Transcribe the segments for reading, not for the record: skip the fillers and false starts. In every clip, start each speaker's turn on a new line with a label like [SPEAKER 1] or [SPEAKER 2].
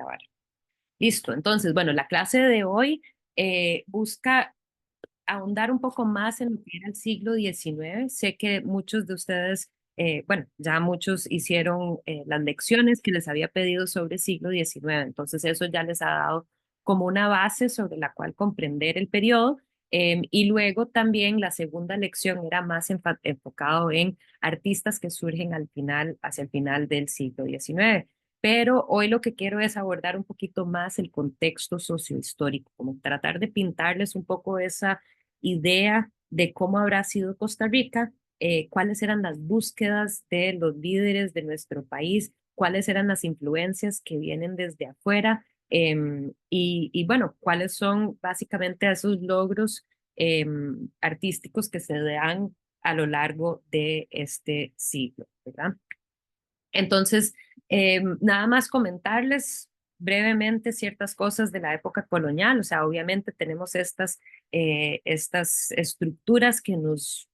[SPEAKER 1] grabar. Listo, entonces, bueno, la clase de hoy busca ahondar un poco más en lo que era el siglo XIX. Sé que muchos de ustedes, bueno, ya muchos hicieron las lecciones que les había pedido sobre el siglo XIX, entonces eso ya les ha dado como una base sobre la cual comprender el periodo. Y luego también la segunda lección era más enfocado en artistas que surgen al final, hacia el final del siglo XIX. Pero hoy lo que quiero es abordar un poquito más el contexto sociohistórico, como tratar de pintarles un poco esa idea de cómo habrá sido Costa Rica, cuáles eran las búsquedas de los líderes de nuestro país, cuáles eran las influencias que vienen desde afuera, y bueno, cuáles son básicamente esos logros artísticos que se dan a lo largo de este siglo, ¿verdad? Entonces, nada más comentarles brevemente ciertas cosas de la época colonial. O sea, obviamente tenemos estas estructuras que nos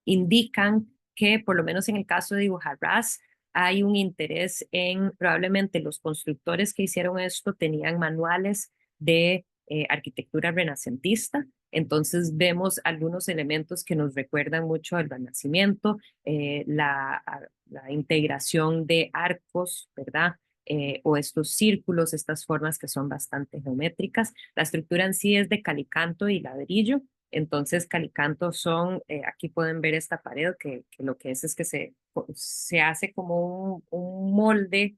[SPEAKER 1] indican que, por lo menos en el caso de Dibujarrás, hay un interés en probablemente los constructores que hicieron esto tenían manuales de arquitectura renacentista. Entonces vemos algunos elementos que nos recuerdan mucho al Renacimiento, la integración de arcos, ¿verdad? O estos círculos, estas formas que son bastante geométricas. La estructura en sí es de calicanto y ladrillo. Entonces, calicanto son, aquí pueden ver esta pared que lo que es que se hace como un molde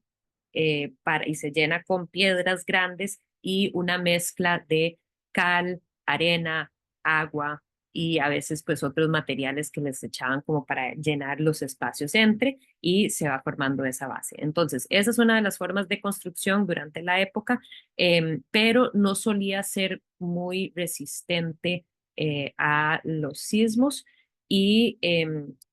[SPEAKER 1] y se llena con piedras grandes y una mezcla de cal, arena, agua y a veces pues otros materiales que les echaban como para llenar los espacios entre y se va formando esa base. Entonces, esa es una de las formas de construcción durante la época, pero no solía ser muy resistente a los sismos y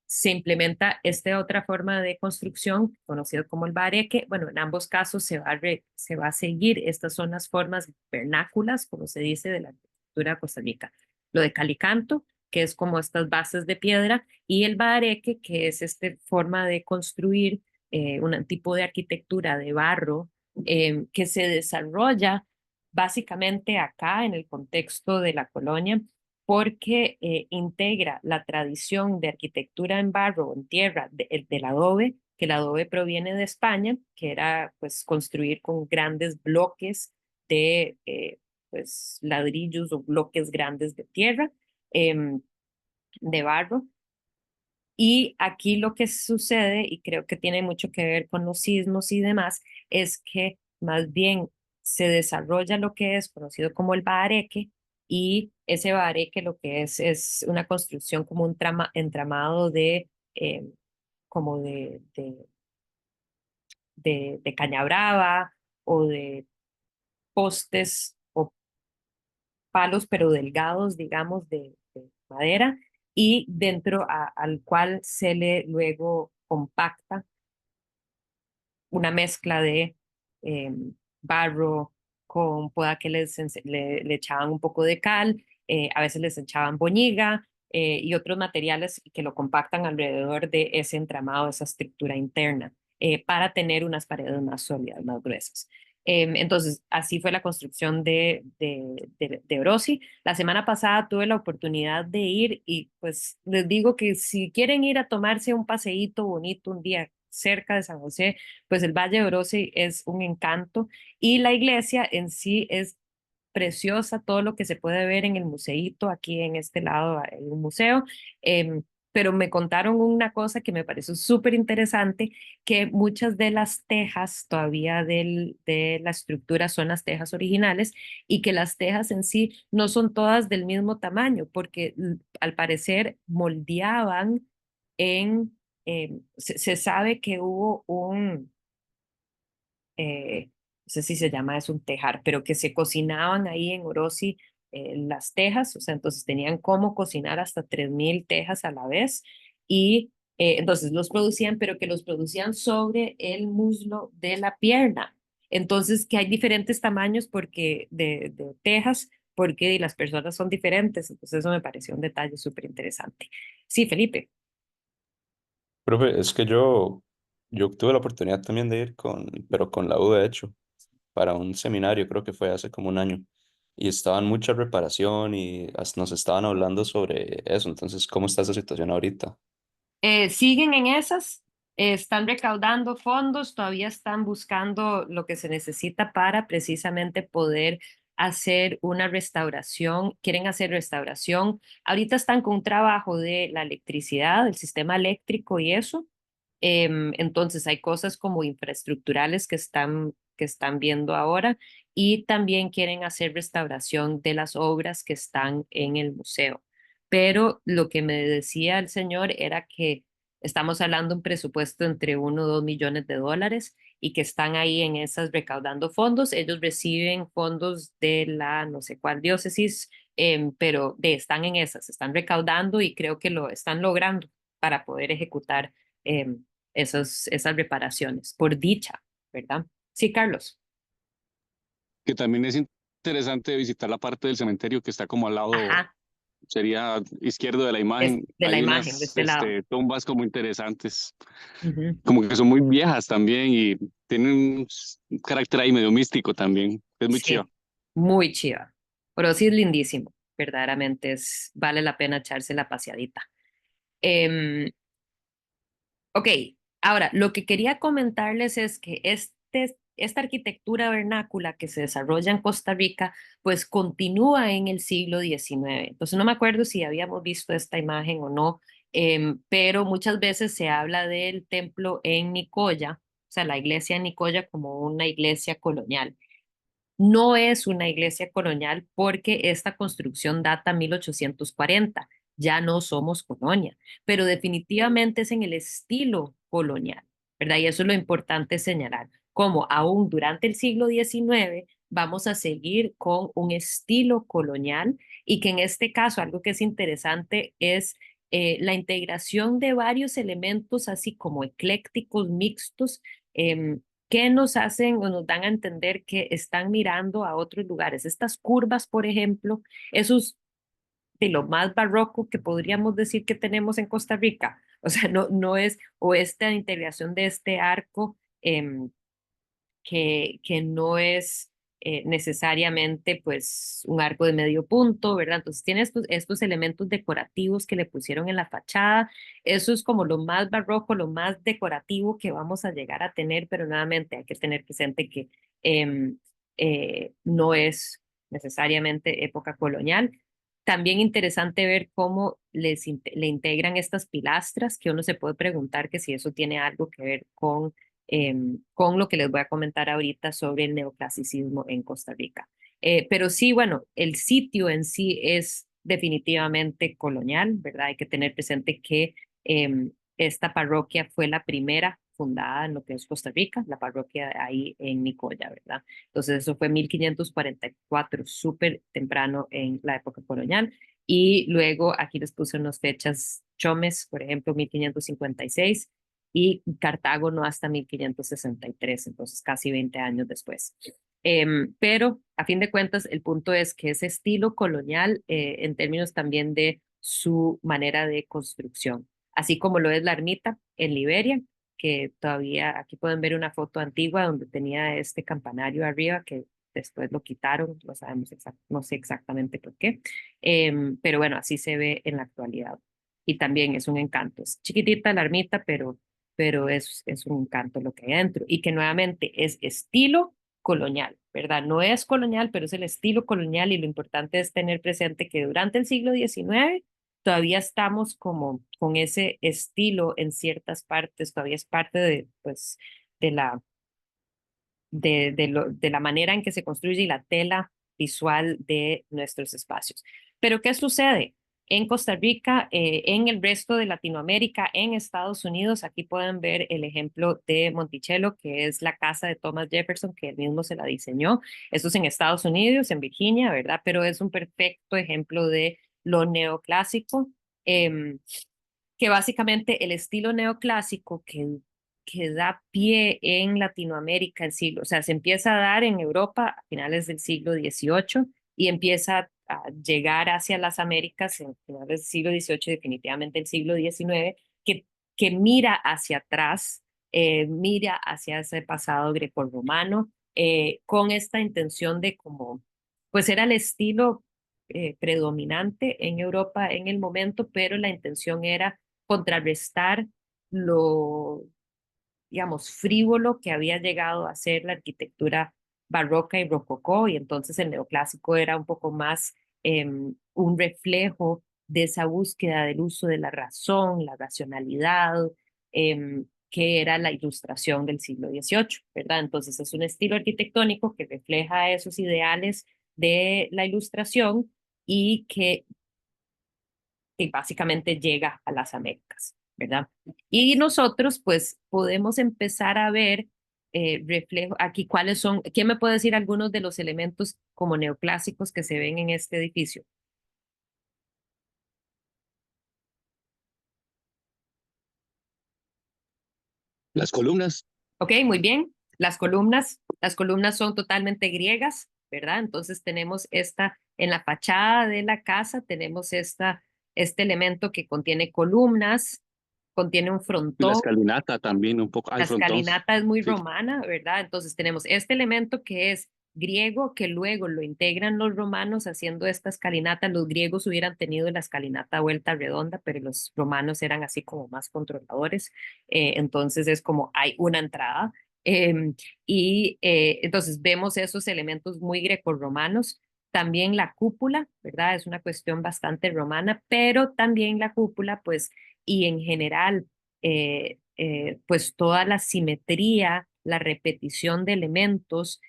[SPEAKER 1] se implementa esta otra forma de construcción conocido como el bareque. Bueno, en ambos casos se va a seguir, estas son las formas vernáculas, como se dice, de la arquitectura de Costa Rica. Lo de calicanto, que es como estas bases de piedra, y el bareque, que es esta forma de construir un tipo de arquitectura de barro que se desarrolla básicamente acá en el contexto de la colonia porque integra la tradición de arquitectura en barro o en tierra del adobe, que el adobe proviene de España, que era pues construir con grandes bloques de pues ladrillos o bloques grandes de tierra, em, de barro. Y aquí lo que sucede, y creo que tiene mucho que ver con los sismos y demás, es que más bien se desarrolla lo que es conocido como el bahareque, y ese bahareque lo que es una construcción como un entramado como de caña brava o de postes o palos, pero delgados, digamos, de madera, y dentro al cual se le luego compacta una mezcla de eh, barro con poda que le echaban un poco de cal, a veces les echaban boñiga y otros materiales que lo compactan alrededor de ese entramado, esa estructura interna, para tener unas paredes más sólidas, más gruesas. Entonces, así fue la construcción de Orosi. La semana pasada tuve la oportunidad de ir y pues les digo que si quieren ir a tomarse un paseíto bonito un día cerca de San José, pues el Valle de Orosi es un encanto y la iglesia en sí es preciosa, todo lo que se puede ver en el museíto, aquí en este lado hay un museo, pero me contaron una cosa que me pareció súper interesante, que muchas de las tejas todavía de la estructura son las tejas originales y que las tejas en sí no son todas del mismo tamaño, porque al parecer moldeaban se sabe que hubo no sé si se llama es un tejar, pero que se cocinaban ahí en Orosi las tejas, o sea, entonces tenían cómo cocinar hasta 3.000 tejas a la vez y entonces los producían, pero que los producían sobre el muslo de la pierna. Entonces, que hay diferentes tamaños porque de tejas, porque las personas son diferentes, entonces eso me pareció un detalle súper interesante. Sí, Felipe.
[SPEAKER 2] Profe, es que yo tuve la oportunidad también de ir pero con la U de hecho. para un seminario, creo que fue hace como un año, y estaban mucha reparación y nos estaban hablando sobre eso. Entonces, ¿cómo está esa situación ahorita?
[SPEAKER 1] Siguen en esas, están recaudando fondos, todavía están buscando lo que se necesita para precisamente poder hacer una restauración, quieren hacer restauración. Ahorita están con un trabajo de la electricidad, el sistema eléctrico y eso. Entonces hay cosas como infraestructurales que están viendo ahora y también quieren hacer restauración de las obras que están en el museo. Pero lo que me decía el señor era que estamos hablando de un presupuesto entre 1 o 2 millones de dólares y que están ahí en esas recaudando fondos. Ellos reciben fondos de la no sé cuál diócesis, pero están en esas, están recaudando y creo que lo están logrando para poder ejecutar esas reparaciones, por dicha, ¿verdad? Sí, Carlos.
[SPEAKER 3] Que también es interesante visitar la parte del cementerio que está como al lado,
[SPEAKER 1] Ajá,
[SPEAKER 3] sería izquierdo de la
[SPEAKER 1] es
[SPEAKER 3] imagen.
[SPEAKER 1] de la
[SPEAKER 3] Hay
[SPEAKER 1] imagen, de
[SPEAKER 3] unas
[SPEAKER 1] este lado.
[SPEAKER 3] tumbas como interesantes,
[SPEAKER 1] Ujú.
[SPEAKER 3] como que son muy viejas también y tienen un carácter ahí medio místico también. Es muy chido.
[SPEAKER 1] Sí, muy chiva. Pero sí es lindísimo, verdaderamente vale la pena echarse la paseadita. Em, ok, ahora lo que quería comentarles es que esta arquitectura vernácula que se desarrolla en Costa Rica, pues continúa en el siglo XIX. Entonces no me acuerdo si habíamos visto esta imagen o no, pero muchas veces se habla del templo en Nicoya, o sea, la iglesia en Nicoya como una iglesia colonial. No es una iglesia colonial porque esta construcción data 1840. Ya no somos colonia, pero definitivamente es en el estilo colonial, ¿verdad? Y eso es lo importante señalar, como aún durante el siglo XIX vamos a seguir con un estilo colonial y que en este caso algo que es interesante es la integración de varios elementos así como eclécticos, mixtos, que nos hacen o nos dan a entender que están mirando a otros lugares. Estas curvas, por ejemplo, esos de lo más barroco que podríamos decir que tenemos en Costa Rica. O sea, no es, o esta integración de este arco que no es necesariamente pues un arco de medio punto, ¿verdad? Entonces tiene estos elementos decorativos que le pusieron en la fachada, eso es como lo más barroco, lo más decorativo que vamos a llegar a tener, pero nuevamente hay que tener presente que em, no es necesariamente época colonial. También interesante ver cómo le integran estas pilastras, que uno se puede preguntar que si eso tiene algo que ver con lo que les voy a comentar ahorita sobre el neoclasicismo en Costa Rica. Pero sí, bueno, el sitio en sí es definitivamente colonial, ¿verdad? Hay que tener presente que esta parroquia fue la primera fundada en lo que es Costa Rica, la parroquia ahí en Nicoya, ¿verdad? Entonces eso fue 1544, súper temprano en la época colonial. Y luego aquí les puse unas fechas, Chomes, por ejemplo, 1556 y Cartago no hasta 1563, entonces casi 20 años después. Pero a fin de cuentas, el punto es que ese estilo colonial, en términos también de su manera de construcción, así como lo es la ermita en Liberia, que todavía aquí pueden ver una foto antigua donde tenía este campanario arriba que después lo quitaron, no sabemos no sé exactamente por qué, pero bueno, así se ve en la actualidad. Y también es un encanto. Es chiquitita la ermita, pero es un encanto lo que hay adentro y que nuevamente es estilo colonial, ¿verdad? No es colonial, pero es el estilo colonial y lo importante es tener presente que durante el siglo XIX todavía estamos como con ese estilo en ciertas partes, todavía es parte de, pues, de la de la manera en que se construye y la tela visual de nuestros espacios. Pero ¿qué sucede? En Costa Rica, en el resto de Latinoamérica, en Estados Unidos, aquí pueden ver el ejemplo de Monticello, que es la casa de Thomas Jefferson, que él mismo se la diseñó. Eso es en Estados Unidos, en Virginia, ¿verdad? Pero es un perfecto ejemplo de lo neoclásico. Eh, que básicamente el estilo neoclásico que da pie en Latinoamérica el siglo, o sea, se empieza a dar en Europa a finales del siglo XVIII y empieza a llegar hacia las Américas en finales del siglo XVIII, definitivamente el siglo XIX, que mira hacia atrás, mira hacia ese pasado grecorromano, con esta intención de como, pues era el estilo predominante en Europa en el momento, pero la intención era contrarrestar lo, digamos, frívolo que había llegado a ser la arquitectura barroca y rococó, y entonces el neoclásico era un poco más un reflejo de esa búsqueda del uso de la razón, la racionalidad, que era la ilustración del siglo XVIII, ¿verdad? Entonces es un estilo arquitectónico que refleja esos ideales de la ilustración y que básicamente llega a las Américas, ¿verdad? Y nosotros pues podemos empezar a ver reflejo aquí cuáles son, ¿quién me puede decir algunos de los elementos como neoclásicos que se ven en este edificio?
[SPEAKER 3] Las columnas,
[SPEAKER 1] Ok, muy bien. Las columnas son totalmente griegas, ¿verdad? Entonces tenemos esta, en la fachada de la casa, tenemos este elemento que contiene columnas, contiene un
[SPEAKER 3] la
[SPEAKER 1] frontón.
[SPEAKER 3] escalinata también un poco,
[SPEAKER 1] La
[SPEAKER 3] al frontón.
[SPEAKER 1] escalinata es muy
[SPEAKER 3] Sí,
[SPEAKER 1] romana, ¿verdad? Entonces tenemos este elemento que es griego, que luego lo integran los romanos haciendo esta escalinata. Los griegos hubieran tenido la escalinata vuelta redonda, pero los romanos eran así como más controladores. Entonces es como hay una entrada. Entonces vemos esos elementos muy grecorromanos. También la cúpula, ¿verdad? Es una cuestión bastante romana, pero también la cúpula, pues, y en general pues toda la simetría, la repetición de elementos,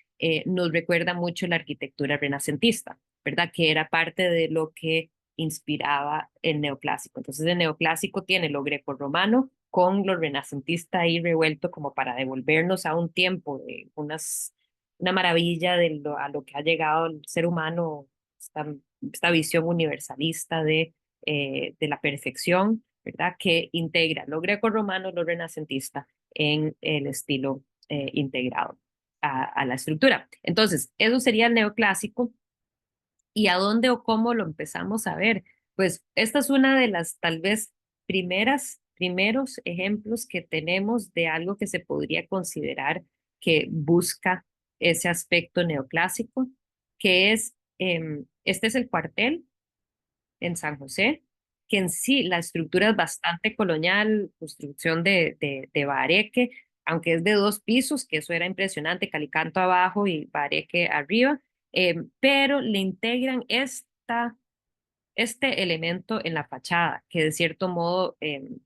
[SPEAKER 1] nos recuerda mucho la arquitectura renacentista, ¿verdad? Que era parte de lo que inspiraba el neoclásico. Entonces el neoclásico tiene lo grecorromano con lo renacentista ahí revuelto como para devolvernos a un tiempo de una maravilla a lo que ha llegado el ser humano, esta visión universalista de la perfección, ¿verdad? Que integra lo greco-romano, lo renacentista en el estilo integrado a la estructura. Entonces, eso sería el neoclásico. ¿Y a dónde o cómo lo empezamos a ver? Pues esta es una de las tal vez primeros ejemplos que tenemos de algo que se podría considerar que busca ese aspecto neoclásico, que es, este es el cuartel en San José, que en sí la estructura es bastante colonial, construcción de bareque, aunque es de 2 pisos, que eso era impresionante, calicanto abajo y bareque arriba, pero le integran este elemento en la fachada, que de cierto modo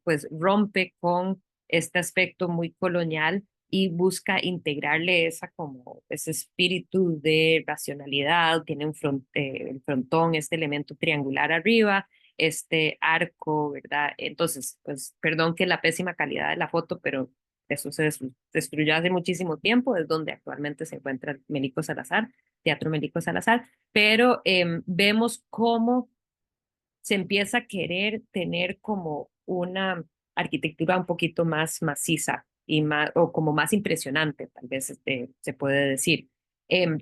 [SPEAKER 1] pues rompe con este aspecto muy colonial y busca integrarle como ese espíritu de racionalidad, tiene el frontón, este elemento triangular arriba, este arco, ¿verdad? Entonces, pues perdón que la pésima calidad de la foto, pero eso se destruyó hace muchísimo tiempo, es donde actualmente se encuentra el Melico Salazar, Teatro Melico Salazar, pero vemos cómo se empieza a querer tener como una arquitectura un poquito más maciza y más, o como más impresionante, tal vez se puede decir. Em,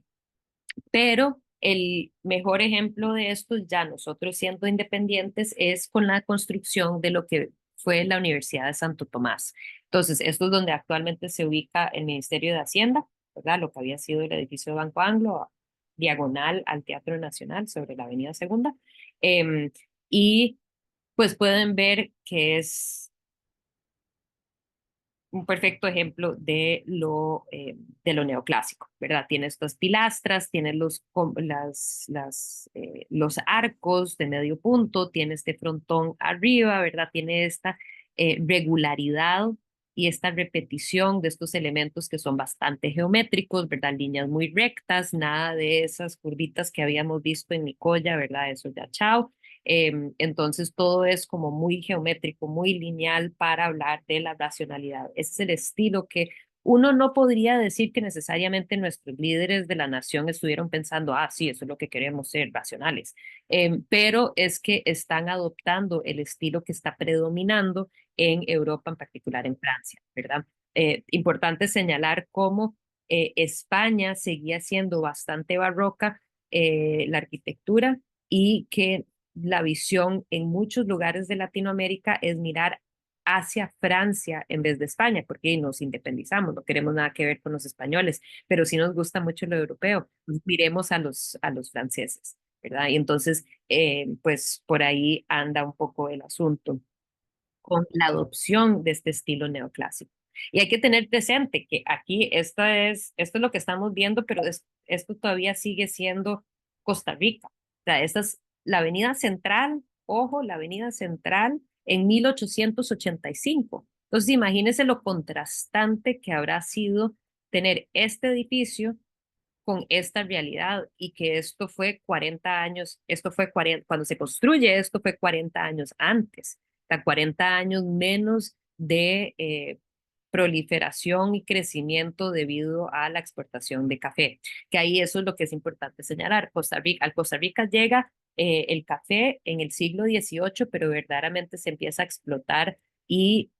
[SPEAKER 1] pero el mejor ejemplo de esto, ya nosotros siendo independientes, es con la construcción de lo que fue la Universidad de Santo Tomás. Entonces, esto es donde actualmente se ubica el Ministerio de Hacienda, ¿verdad? Lo que había sido el edificio de Banco Anglo, diagonal al Teatro Nacional sobre la Avenida Segunda. Em, y pues pueden ver que es un perfecto ejemplo de lo neoclásico, ¿verdad? Tiene estas pilastras, tiene los arcos de medio punto, tiene este frontón arriba, ¿verdad? Tiene esta regularidad y esta repetición de estos elementos que son bastante geométricos, ¿verdad? Líneas muy rectas, nada de esas curvitas que habíamos visto en Nicoya, ¿verdad? Eso ya chao. Entonces todo es como muy geométrico, muy lineal para hablar de la racionalidad. Ese es el estilo que uno no podría decir que necesariamente nuestros líderes de la nación estuvieron pensando, ah, sí, eso es lo que queremos ser, racionales, pero es que están adoptando el estilo que está predominando en Europa, en particular en Francia, ¿verdad? Importante señalar cómo España seguía siendo bastante barroca la arquitectura y que la visión en muchos lugares de Latinoamérica es mirar hacia Francia en vez de España, porque nos independizamos, no queremos nada que ver con los españoles, pero sí nos gusta mucho lo europeo. Miremos a los franceses, ¿verdad? Y entonces, pues por ahí anda un poco el asunto con la adopción de este estilo neoclásico. Y hay que tener presente que aquí esto es lo que estamos viendo, pero esto todavía sigue siendo Costa Rica. O sea, esta es la Avenida Central, ojo, la Avenida Central en 1885. Entonces, imagínense lo contrastante que habrá sido tener este edificio con esta realidad y que esto fue 40 años, esto fue 40, cuando se construye esto fue 40 años antes, o sea, 40 años menos de proliferación y crecimiento debido a la exportación de café, que ahí eso es lo que es importante señalar. Al Costa Rica llega el café en el siglo XVIII, pero verdaderamente se empieza a explotar y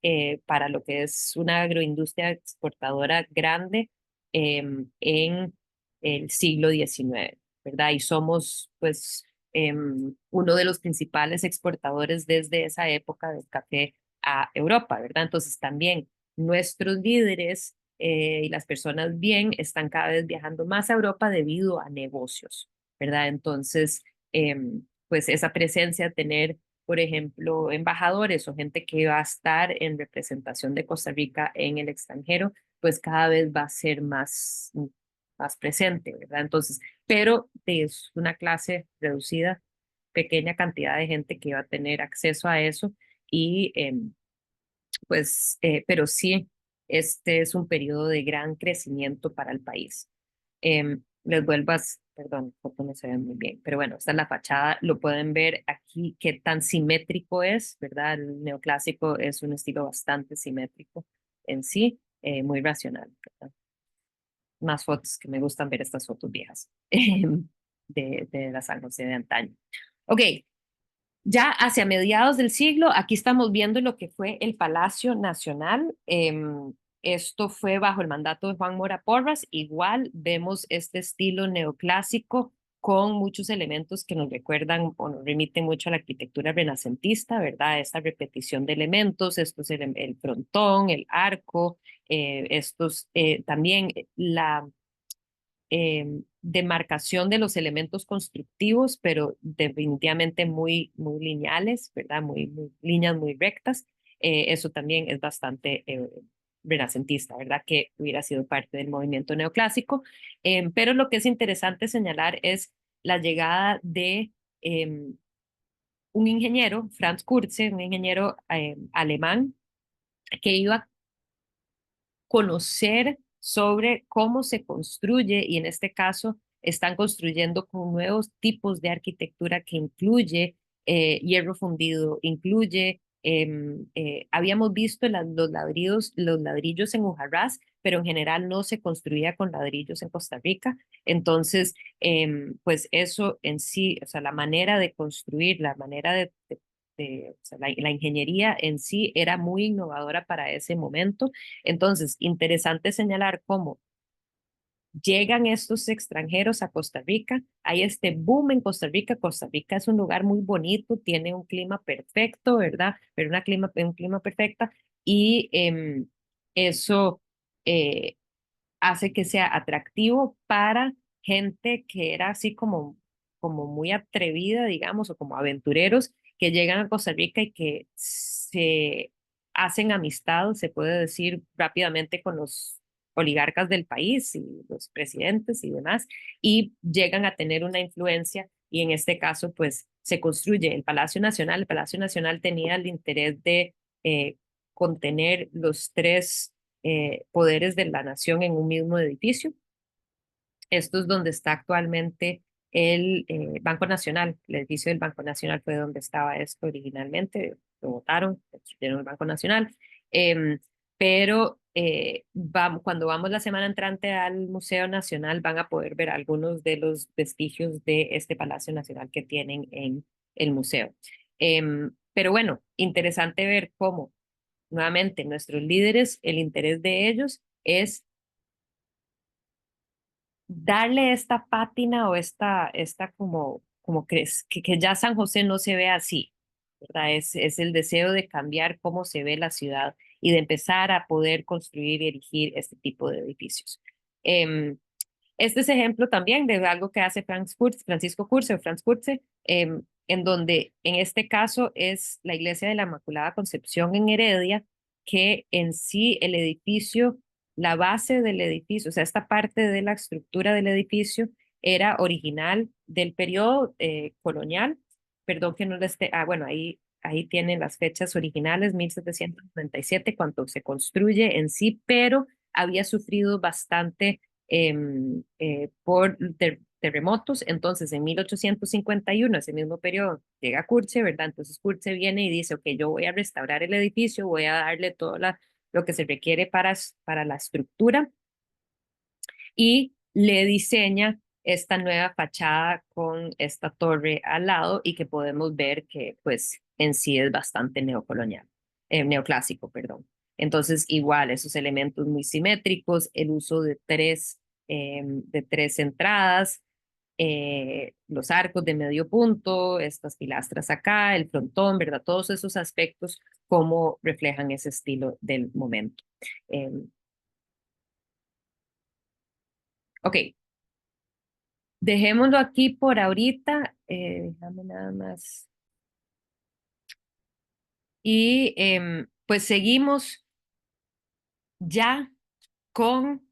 [SPEAKER 1] para lo que es una agroindustria exportadora grande en el siglo XIX, ¿verdad? Y somos, pues, uno de los principales exportadores desde esa época del café a Europa, ¿verdad? Entonces también nuestros líderes y las personas bien están cada vez viajando más a Europa debido a negocios, ¿verdad? Entonces, pues esa presencia, tener, por ejemplo, embajadores o gente que va a estar en representación de Costa Rica en el extranjero, pues cada vez va a ser más presente, ¿verdad? Entonces, pero es una clase reducida, pequeña cantidad de gente que va a tener acceso a eso y pues, pero sí, este es un periodo de gran crecimiento para el país. Les vuelvo a, perdón, foto no se ve muy bien, pero bueno, esta es la fachada, lo pueden ver aquí qué tan simétrico es, ¿verdad? El neoclásico es un estilo bastante simétrico en sí, muy racional, ¿verdad? Más fotos que me gustan ver estas fotos viejas de la San José de antaño. Ok, ya hacia mediados del siglo, aquí estamos viendo lo que fue el Palacio Nacional. Esto fue bajo el mandato de Juan Mora Porras. Igual vemos este estilo neoclásico con muchos elementos que nos recuerdan o nos remiten mucho a la arquitectura renacentista, ¿verdad? Esta repetición de elementos, esto es el frontón, el arco, también la demarcación de los elementos constructivos, pero definitivamente muy lineales, ¿verdad? Líneas muy rectas. Eso también es bastante renacentista, ¿verdad? Que hubiera sido parte del movimiento neoclásico. Pero lo que es interesante señalar es la llegada de un ingeniero, Franz Kurze, un ingeniero alemán, que iba a conocer sobre cómo se construye y en este caso están construyendo con nuevos tipos de arquitectura que incluye hierro fundido, incluye, habíamos visto los ladrillos en Ujarrás, pero en general no se construía con ladrillos en Costa Rica. Entonces, pues eso en sí, o sea, la manera de construir, la manera o sea, la ingeniería en sí era muy innovadora para ese momento. Entonces, interesante señalar cómo llegan estos extranjeros a Costa Rica, hay este boom en Costa Rica. Costa Rica es un lugar muy bonito, tiene un clima perfecto, ¿verdad? Pero un clima perfecta y eso hace que sea atractivo para gente que era así como muy atrevida, digamos, o como aventureros que llegan a Costa Rica y que se hacen amistad, se puede decir rápidamente con los oligarcas del país y los presidentes y demás, y llegan a tener una influencia y en este caso pues se construye el Palacio Nacional. El Palacio Nacional tenía el interés de contener los tres poderes de la nación en un mismo edificio. Esto es donde está actualmente el Banco Nacional. El edificio del Banco Nacional fue donde estaba esto originalmente. Lo votaron, construyeron el Banco Nacional. Pero cuando vamos la semana entrante al Museo Nacional van a poder ver algunos de los vestigios de este Palacio Nacional que tienen en el museo. Pero bueno, interesante ver cómo nuevamente nuestros líderes, el interés de ellos es darle esta pátina o esta como que ya San José no se ve así, ¿verdad? Es el deseo de cambiar cómo se ve la ciudad y de empezar a poder construir y erigir este tipo de edificios. Este es ejemplo también de algo que hace Francisco Curse o Franz Curse, en donde en este caso es la Iglesia de la Inmaculada Concepción en Heredia, que en sí el edificio, la base del edificio, o sea, esta parte de la estructura del edificio era original del periodo colonial. Perdón que no le esté, bueno, ahí tienen las fechas originales, 1797, cuando se construye en sí, pero había sufrido bastante por terremotos. Entonces, en 1851, ese mismo periodo, llega Curche, ¿verdad? Entonces Curche viene y dice, ok, yo voy a restaurar el edificio, voy a darle todo lo que se requiere para la estructura y le diseña esta nueva fachada con esta torre al lado y que podemos ver que pues en sí es bastante neocolonial, neoclásico, perdón. Entonces, igual, esos elementos muy simétricos, el uso de tres entradas, los arcos de medio punto, estas pilastras acá, el frontón, ¿verdad? Todos esos aspectos como reflejan ese estilo del momento. Ok, dejémoslo aquí por ahorita. Déjame nada más. Y pues seguimos ya con,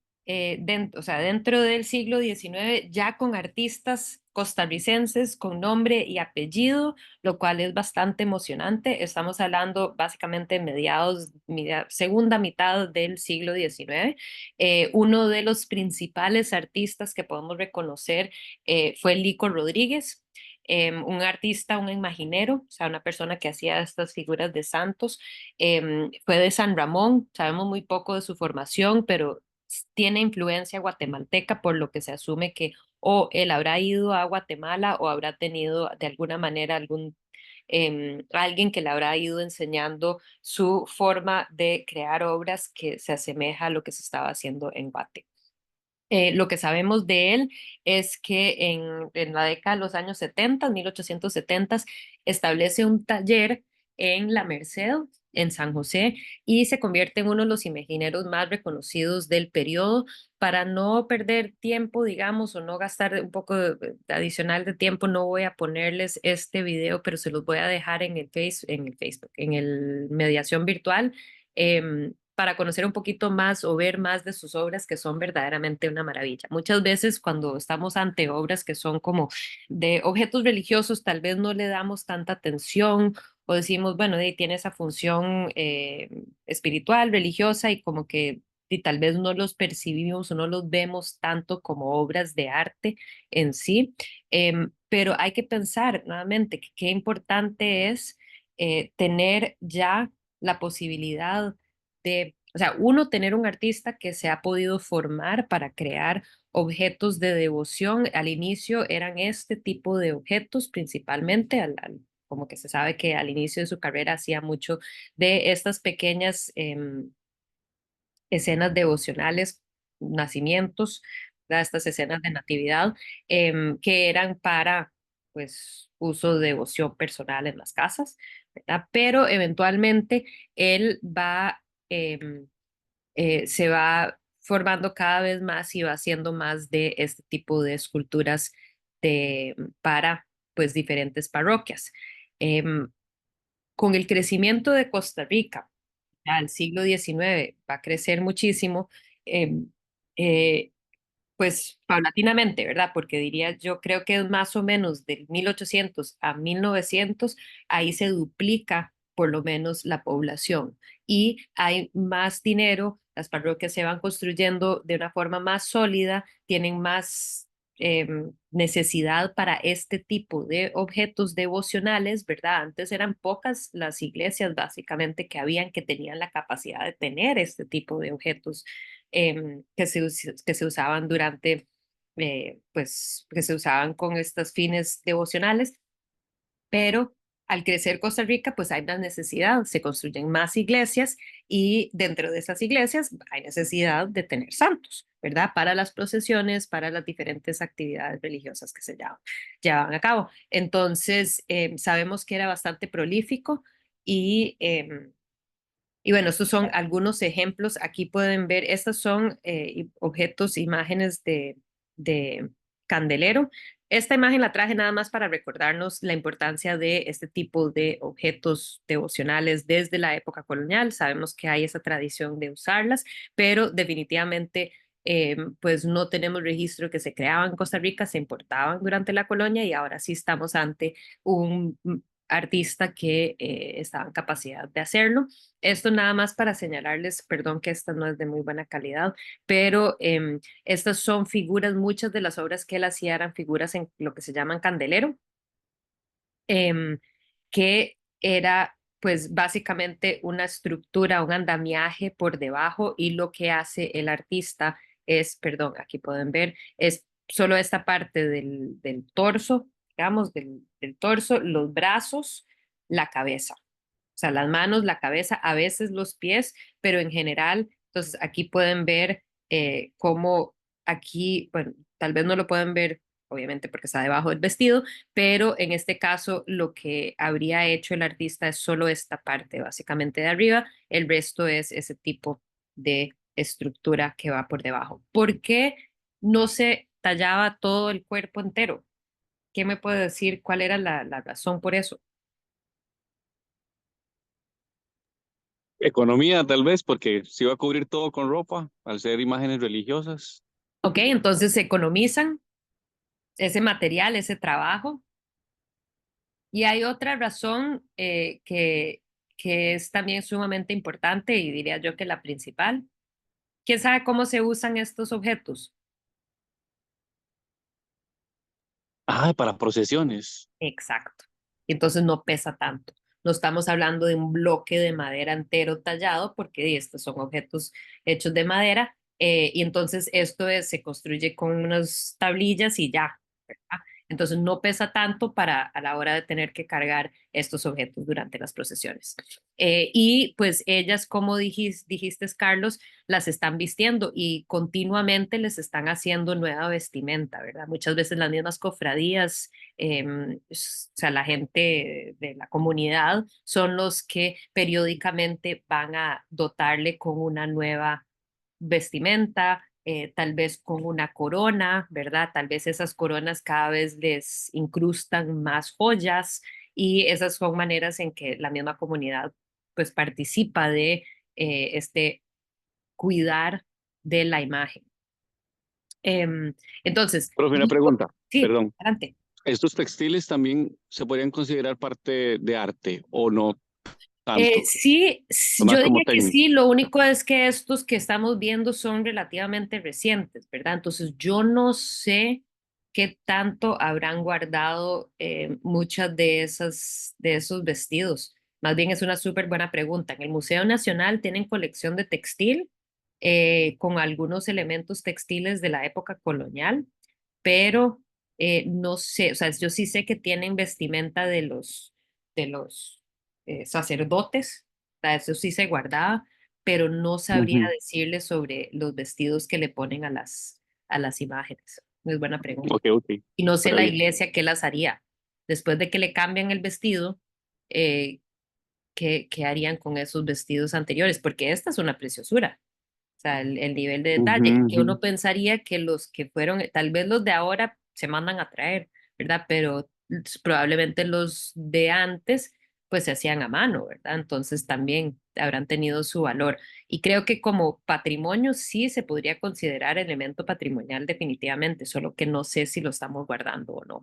[SPEAKER 1] o sea, dentro del siglo XIX, ya con artistas costarricenses con nombre y apellido, lo cual es bastante emocionante. Estamos hablando básicamente segunda mitad del siglo XIX. Uno de los principales artistas que podemos reconocer fue Lico Rodríguez. Un artista, un imaginero, o sea, una persona que hacía estas figuras de santos. Fue de San Ramón, sabemos muy poco de su formación, pero tiene influencia guatemalteca, por lo que se asume que o él habrá ido a Guatemala o habrá tenido de alguna manera alguien que le habrá ido enseñando su forma de crear obras que se asemeja a lo que se estaba haciendo en Guate. Lo que sabemos de él es que en la década de los años 70, 1870, establece un taller en La Merced, en San José, y se convierte en uno de los imagineros más reconocidos del periodo. Para no perder tiempo, digamos, o no gastar un poco adicional de tiempo, no voy a ponerles este video, pero se los voy a dejar en el Facebook, en el mediación virtual. Para conocer un poquito más o ver más de sus obras que son verdaderamente una maravilla. Muchas veces cuando estamos ante obras que son como de objetos religiosos, tal vez no le damos tanta atención o decimos, bueno, tiene esa función espiritual, religiosa y como que y tal vez no los percibimos o no los vemos tanto como obras de arte en sí, pero hay que pensar nuevamente que qué importante es tener ya la posibilidad o sea, uno, tener un artista que se ha podido formar para crear objetos de devoción. Al inicio eran este tipo de objetos principalmente, como que se sabe que al inicio de su carrera hacía mucho de estas pequeñas escenas devocionales, nacimientos, ¿verdad? Estas escenas de natividad, que eran para, pues, uso de devoción personal en las casas, ¿verdad? Pero eventualmente él se va formando cada vez más y va haciendo más de este tipo de esculturas para, pues, diferentes parroquias. Em, con el crecimiento de Costa Rica, al siglo XIX va a crecer muchísimo, em, eh, pues paulatinamente, ¿verdad? Porque diría, yo creo que es más o menos del 1800 a 1900, ahí se duplica por lo menos la población y hay más dinero, las parroquias se van construyendo de una forma más sólida, tienen más necesidad para este tipo de objetos devocionales, ¿verdad? Antes eran pocas las iglesias básicamente que tenían la capacidad de tener este tipo de objetos que se usaban pues, que se usaban con estos fines devocionales, pero al crecer Costa Rica, pues hay más necesidad, se construyen más iglesias y dentro de esas iglesias hay necesidad de tener santos, ¿verdad? Para las procesiones, para las diferentes actividades religiosas que se llevaban a cabo. Entonces, sabemos que era bastante prolífico y bueno, estos son algunos ejemplos. Aquí pueden ver, estos son objetos, imágenes de candelero. Esta imagen la traje nada más para recordarnos la importancia de este tipo de objetos devocionales desde la época colonial. Sabemos que hay esa tradición de usarlas, pero definitivamente pues no tenemos registro que se creaban en Costa Rica, se importaban durante la colonia y ahora sí estamos ante un artista que estaba en capacidad de hacerlo. Esto nada más para señalarles, perdón que esta no es de muy buena calidad, pero estas son figuras, muchas de las obras que él hacía eran figuras en lo que se llaman candelero, em, que era pues básicamente una estructura, un andamiaje por debajo y lo que hace el artista es, perdón, aquí pueden ver, es solo esta parte del torso, digamos, del torso, los brazos, la cabeza. O sea, las manos, la cabeza, a veces los pies, pero en general, entonces aquí pueden ver cómo aquí, bueno, tal vez no lo pueden ver, obviamente porque está debajo del vestido, pero en este caso lo que habría hecho el artista es solo esta parte, básicamente de arriba, el resto es ese tipo de estructura que va por debajo. ¿Por qué no se tallaba todo el cuerpo entero? ¿Qué me puede decir cuál era la razón por eso?
[SPEAKER 3] Economía tal vez, porque se iba a cubrir todo con ropa, al ser imágenes religiosas.
[SPEAKER 1] Ok, entonces se economizan ese material, ese trabajo. Y hay otra razón que es también sumamente importante y diría yo que la principal. ¿Quién sabe cómo se usan estos objetos?
[SPEAKER 3] Ah, para procesiones.
[SPEAKER 1] Exacto. Entonces no pesa tanto. No estamos hablando de un bloque de madera entero tallado porque estos son objetos hechos de madera y entonces se construye con unas tablillas y ya, ¿verdad? Entonces no pesa tanto para a la hora de tener que cargar estos objetos durante las procesiones. Y pues ellas, como dijiste, Carlos, las están vistiendo y continuamente les están haciendo nueva vestimenta, ¿verdad? Muchas veces las mismas cofradías o sea, la gente de la comunidad son los que periódicamente van a dotarle con una nueva vestimenta, tal vez con una corona, ¿verdad? Tal vez esas coronas cada vez les incrustan más joyas y esas son maneras en que la misma comunidad pues participa de este cuidar de la imagen. Em, entonces,
[SPEAKER 3] Profe, una pregunta,
[SPEAKER 1] sí,
[SPEAKER 3] perdón.
[SPEAKER 1] adelante.
[SPEAKER 3] ¿Estos textiles también se podrían considerar parte de arte o no tanto?
[SPEAKER 1] Sí, yo
[SPEAKER 3] Más como
[SPEAKER 1] diría que
[SPEAKER 3] técnico.
[SPEAKER 1] sí, lo único es que estos que estamos viendo son relativamente recientes, ¿verdad? Entonces yo no sé qué tanto habrán guardado muchas de esos vestidos. Más bien es una súper buena pregunta. En el Museo Nacional tienen colección de textil con algunos elementos textiles de la época colonial, pero no sé, o sea, yo sí sé que tienen vestimenta de los sacerdotes, o sea, eso sí se guardaba, pero no sabría
[SPEAKER 3] Ujú.
[SPEAKER 1] decirle sobre los vestidos que le ponen a las imágenes. Es buena pregunta.
[SPEAKER 3] Ok, ok.
[SPEAKER 1] Y no sé
[SPEAKER 3] Pero
[SPEAKER 1] la
[SPEAKER 3] bien.
[SPEAKER 1] iglesia qué las haría. Después de que le cambian el vestido, eh, qué harían con esos vestidos anteriores? Porque esta es una preciosura. O sea, el nivel de
[SPEAKER 3] Ujú,
[SPEAKER 1] detalle, que
[SPEAKER 3] ujú.
[SPEAKER 1] uno pensaría que los que fueron, tal vez los de ahora se mandan a traer, ¿verdad? Pero probablemente los de antes, pues se hacían a mano, ¿verdad? Entonces también habrán tenido su valor. Y creo que como patrimonio sí se podría considerar elemento patrimonial definitivamente, solo que no sé si lo estamos guardando o no.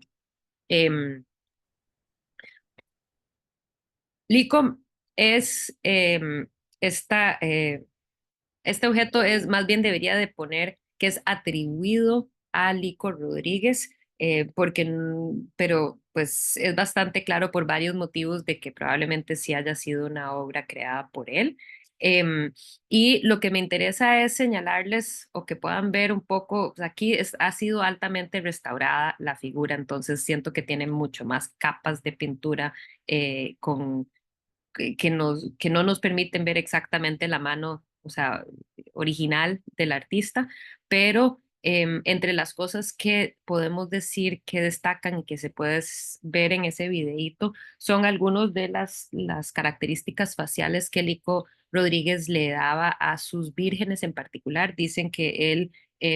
[SPEAKER 1] Em, Licom es esta este objeto es más bien debería de poner que es atribuido a Lico Rodríguez, porque, pero pues es bastante claro por varios motivos de que probablemente sí haya sido una obra creada por él. Em, y lo que me interesa es señalarles o que puedan ver un poco, pues, aquí ha sido altamente restaurada la figura, entonces siento que tiene mucho más capas de pintura que no nos permiten ver exactamente la mano, o sea, original del artista, pero entre las cosas que podemos decir que destacan y que se puede ver en ese videíto son algunos de las características faciales que Lico Rodríguez le daba a sus vírgenes en particular. Dicen que él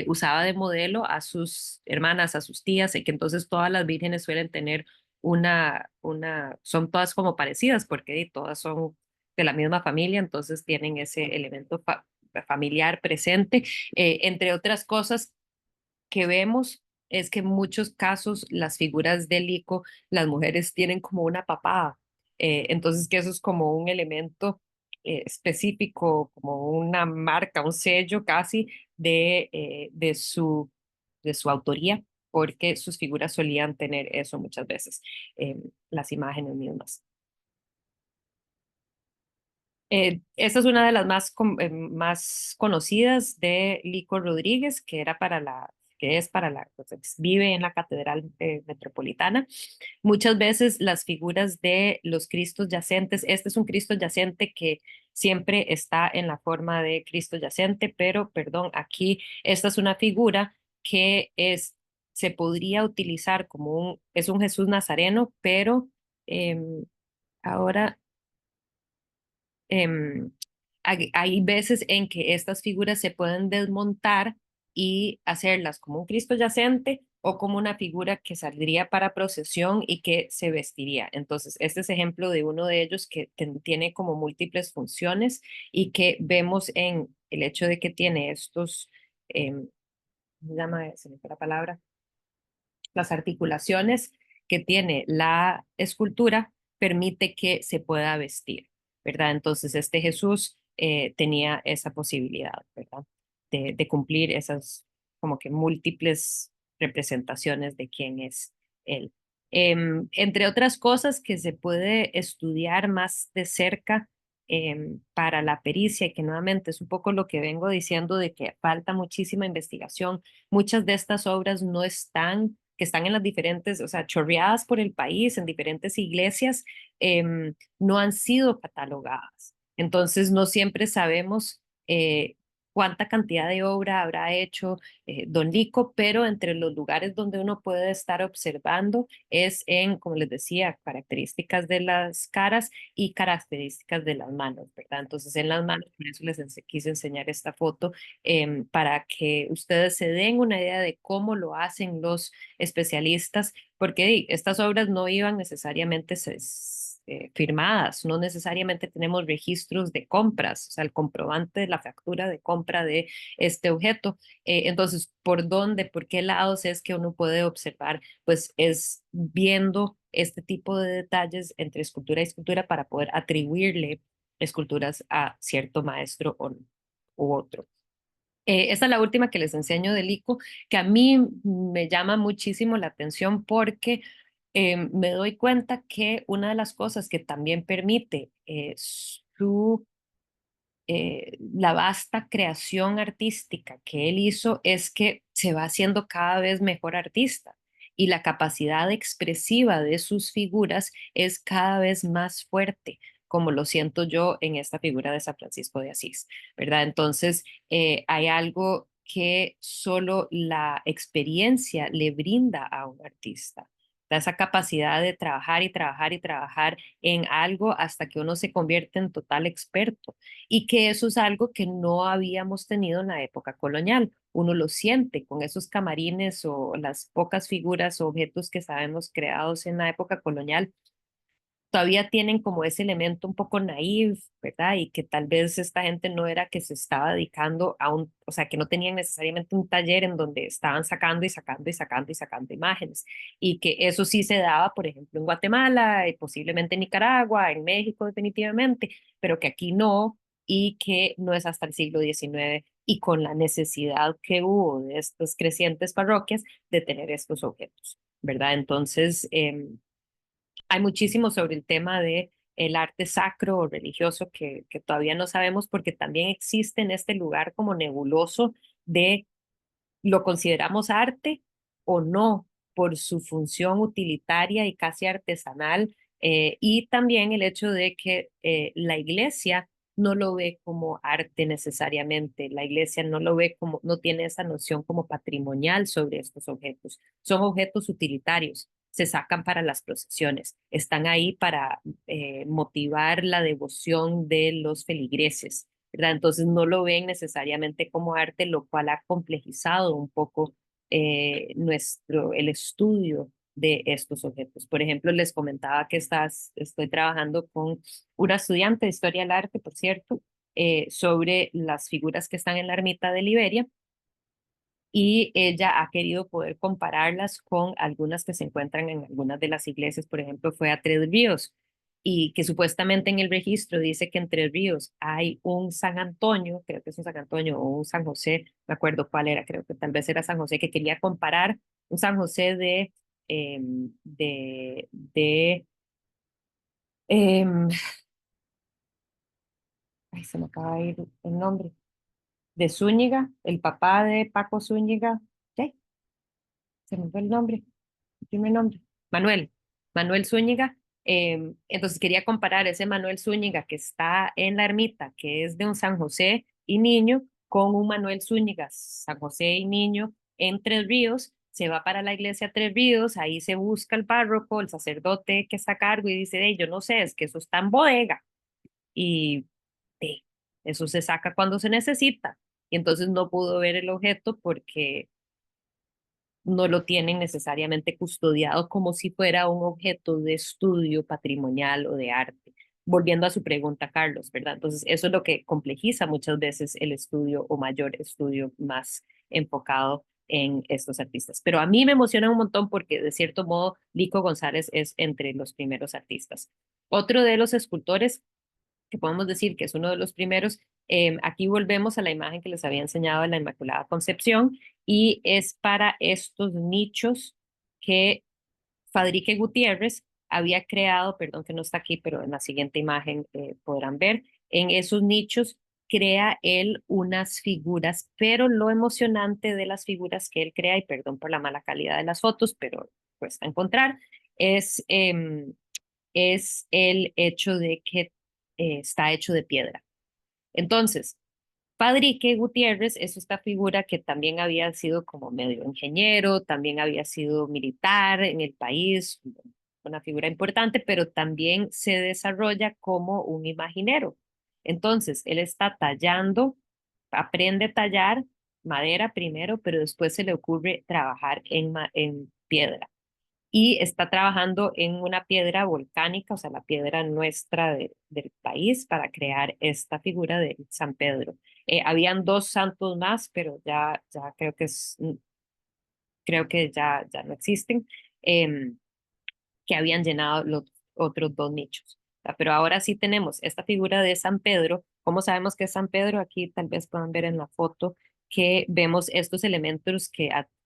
[SPEAKER 1] usaba de modelo a sus hermanas, a sus tías, y que entonces todas las vírgenes suelen tener son todas como parecidas porque todas son de la misma familia, entonces tienen ese elemento familiar presente. Entre otras cosas que vemos es que en muchos casos las figuras del Lico, las mujeres tienen como una papada, entonces que eso es como un elemento específico, como una marca, un sello casi de su autoría, porque sus figuras solían tener eso muchas veces, las imágenes mismas. Esta es una de las más conocidas de Lico Rodríguez, que es para pues, vive en la Catedral Metropolitana. Muchas veces las figuras de los Cristos yacentes, este es un Cristo yacente que siempre está en la forma de Cristo yacente, pero perdón, aquí esta es una figura que se podría utilizar es un Jesús Nazareno, pero ahora em, hay veces en que estas figuras se pueden desmontar y hacerlas como un Cristo yacente o como una figura que saldría para procesión y que se vestiría. Entonces, este es ejemplo de uno de ellos que tiene como múltiples funciones y que vemos en el hecho de que tiene ¿cómo se llama? Se me fue la palabra, las articulaciones que tiene la escultura permite que se pueda vestir, ¿verdad? Entonces este Jesús tenía esa posibilidad, ¿verdad? De cumplir esas como que múltiples representaciones de quién es él. Entre otras cosas que se puede estudiar más de cerca para la pericia, y que nuevamente es un poco lo que vengo diciendo de que falta muchísima investigación. Muchas de estas obras no están que están en las diferentes, o sea, chorreadas por el país, en diferentes iglesias, no han sido catalogadas. Entonces, no siempre sabemos cuánta cantidad de obra habrá hecho Don Lico, pero entre los lugares donde uno puede estar observando es en, como les decía, características de las caras y características de las manos, ¿verdad? Entonces, en las manos, por eso quise enseñar esta foto, para que ustedes se den una idea de cómo lo hacen los especialistas, porque estas obras no iban necesariamente firmadas, no necesariamente tenemos registros de compras, o sea, el comprobante de la factura de compra de este objeto. Entonces, ¿por dónde, por qué lados es que uno puede observar? Pues es viendo este tipo de detalles entre escultura y escultura para poder atribuirle esculturas a cierto maestro u otro. Esta es la última que les enseño del ICO, que a mí me llama muchísimo la atención porque me doy cuenta que una de las cosas que también permite la vasta creación artística que él hizo es que se va haciendo cada vez mejor artista y la capacidad expresiva de sus figuras es cada vez más fuerte, como lo siento yo en esta figura de San Francisco de Asís, ¿verdad? Entonces, hay algo que solo la experiencia le brinda a un artista. Esa capacidad de trabajar y trabajar y trabajar en algo hasta que uno se convierte en total experto y que eso es algo que no habíamos tenido en la época colonial. Uno lo siente con esos camarines o las pocas figuras o objetos que sabemos creados en la época colonial todavía tienen como ese elemento un poco naif, ¿verdad? Y que tal vez esta gente no era que se estaba dedicando o sea, que no tenían necesariamente un taller en donde estaban sacando y sacando y sacando y sacando imágenes. Y que eso sí se daba, por ejemplo, en Guatemala, y posiblemente en Nicaragua, en México definitivamente, pero que aquí no, y que no es hasta el siglo XIX y con la necesidad que hubo de estas crecientes parroquias de tener estos objetos, ¿verdad? Entonces, hay muchísimo sobre el tema de el arte sacro o religioso que todavía no sabemos porque también existe en este lugar como nebuloso de lo consideramos arte o no por su función utilitaria y casi artesanal, y también el hecho de que la iglesia no lo ve como arte necesariamente. La iglesia no lo ve como, no tiene esa noción como patrimonial sobre estos objetos. Son objetos utilitarios, se sacan para las procesiones, están ahí para motivar la devoción de los feligreses, ¿verdad? Entonces no lo ven necesariamente como arte, lo cual ha complejizado un poco el estudio de estos objetos. Por ejemplo, les comentaba que estoy trabajando con una estudiante de Historia del Arte, por cierto, sobre las figuras que están en la ermita de Liberia, y ella ha querido poder compararlas con algunas que se encuentran en algunas de las iglesias. Por ejemplo, fue a Tres Ríos, y que supuestamente en el registro dice que en Tres Ríos hay un San Antonio, creo que es un San Antonio o un San José, no me acuerdo cuál era, creo que tal vez era San José, que quería comparar un San José em, ay, se me acaba de ir el nombre, de Zúñiga, el papá de Paco Zúñiga, ¿qué? Se me fue el nombre, el primer nombre, Manuel Zúñiga. Entonces quería comparar ese Manuel Zúñiga que está en la ermita, que es de un San José y Niño, con un Manuel Zúñiga, San José y Niño, en Tres Ríos. Se va para la iglesia Tres Ríos, ahí se busca el párroco, el sacerdote que está a cargo, y dice: yo no sé, es que eso está en bodega, y sí, eso se saca cuando se necesita. Y entonces no pudo ver el objeto porque no lo tienen necesariamente custodiado como si fuera un objeto de estudio patrimonial o de arte. Volviendo a su pregunta, Carlos, ¿verdad? Entonces, eso es lo que complejiza muchas veces el estudio, o mayor estudio más enfocado en estos artistas. Pero a mí me emociona un montón porque, de cierto modo, Lico González es entre los primeros artistas. Otro de los escultores que podemos decir que es uno de los primeros. Aquí volvemos a la imagen que les había enseñado de la Inmaculada Concepción, y es para estos nichos que Fadrique Gutiérrez había creado, perdón que no está aquí, pero en la siguiente imagen podrán ver, en esos nichos crea él unas figuras, pero lo emocionante de las figuras que él crea, y perdón por la mala calidad de las fotos, pero cuesta encontrar, es, es el hecho de que está hecho de piedra. Entonces, Padrique Gutiérrez es esta figura que también había sido como medio ingeniero, también había sido militar en el país, una figura importante, pero también se desarrolla como un imaginero. Entonces, él está tallando, aprende a tallar madera primero, pero después se le ocurre trabajar en piedra, y está trabajando en una piedra volcánica, o sea, la piedra nuestra del país, para crear esta figura de San Pedro. Habían dos santos más, pero ya creo que creo que ya no existen, em, que habían llenado los otros dos nichos. Pero ahora sí tenemos esta figura de San Pedro. ¿Cómo sabemos que es San Pedro? Aquí tal vez puedan ver en la foto que vemos estos elementos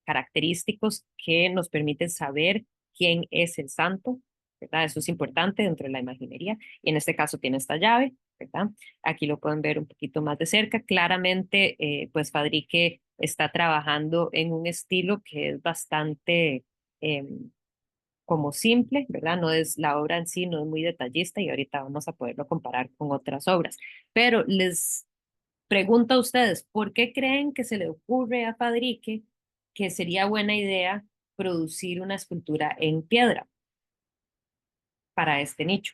[SPEAKER 1] característicos que nos permiten saber quién es el santo, ¿verdad? Eso es importante dentro de la imaginería. Y en este caso tiene esta llave, ¿verdad? Aquí lo pueden ver un poquito más de cerca. Claramente, pues Fadrique está trabajando en un estilo que es bastante como simple, ¿verdad? No es la obra en sí, no es muy detallista, y ahorita vamos a poderlo comparar con otras obras. Pero les pregunto a ustedes, ¿por qué creen que se le ocurre a Fadrique que sería buena idea producir una escultura en piedra para este nicho?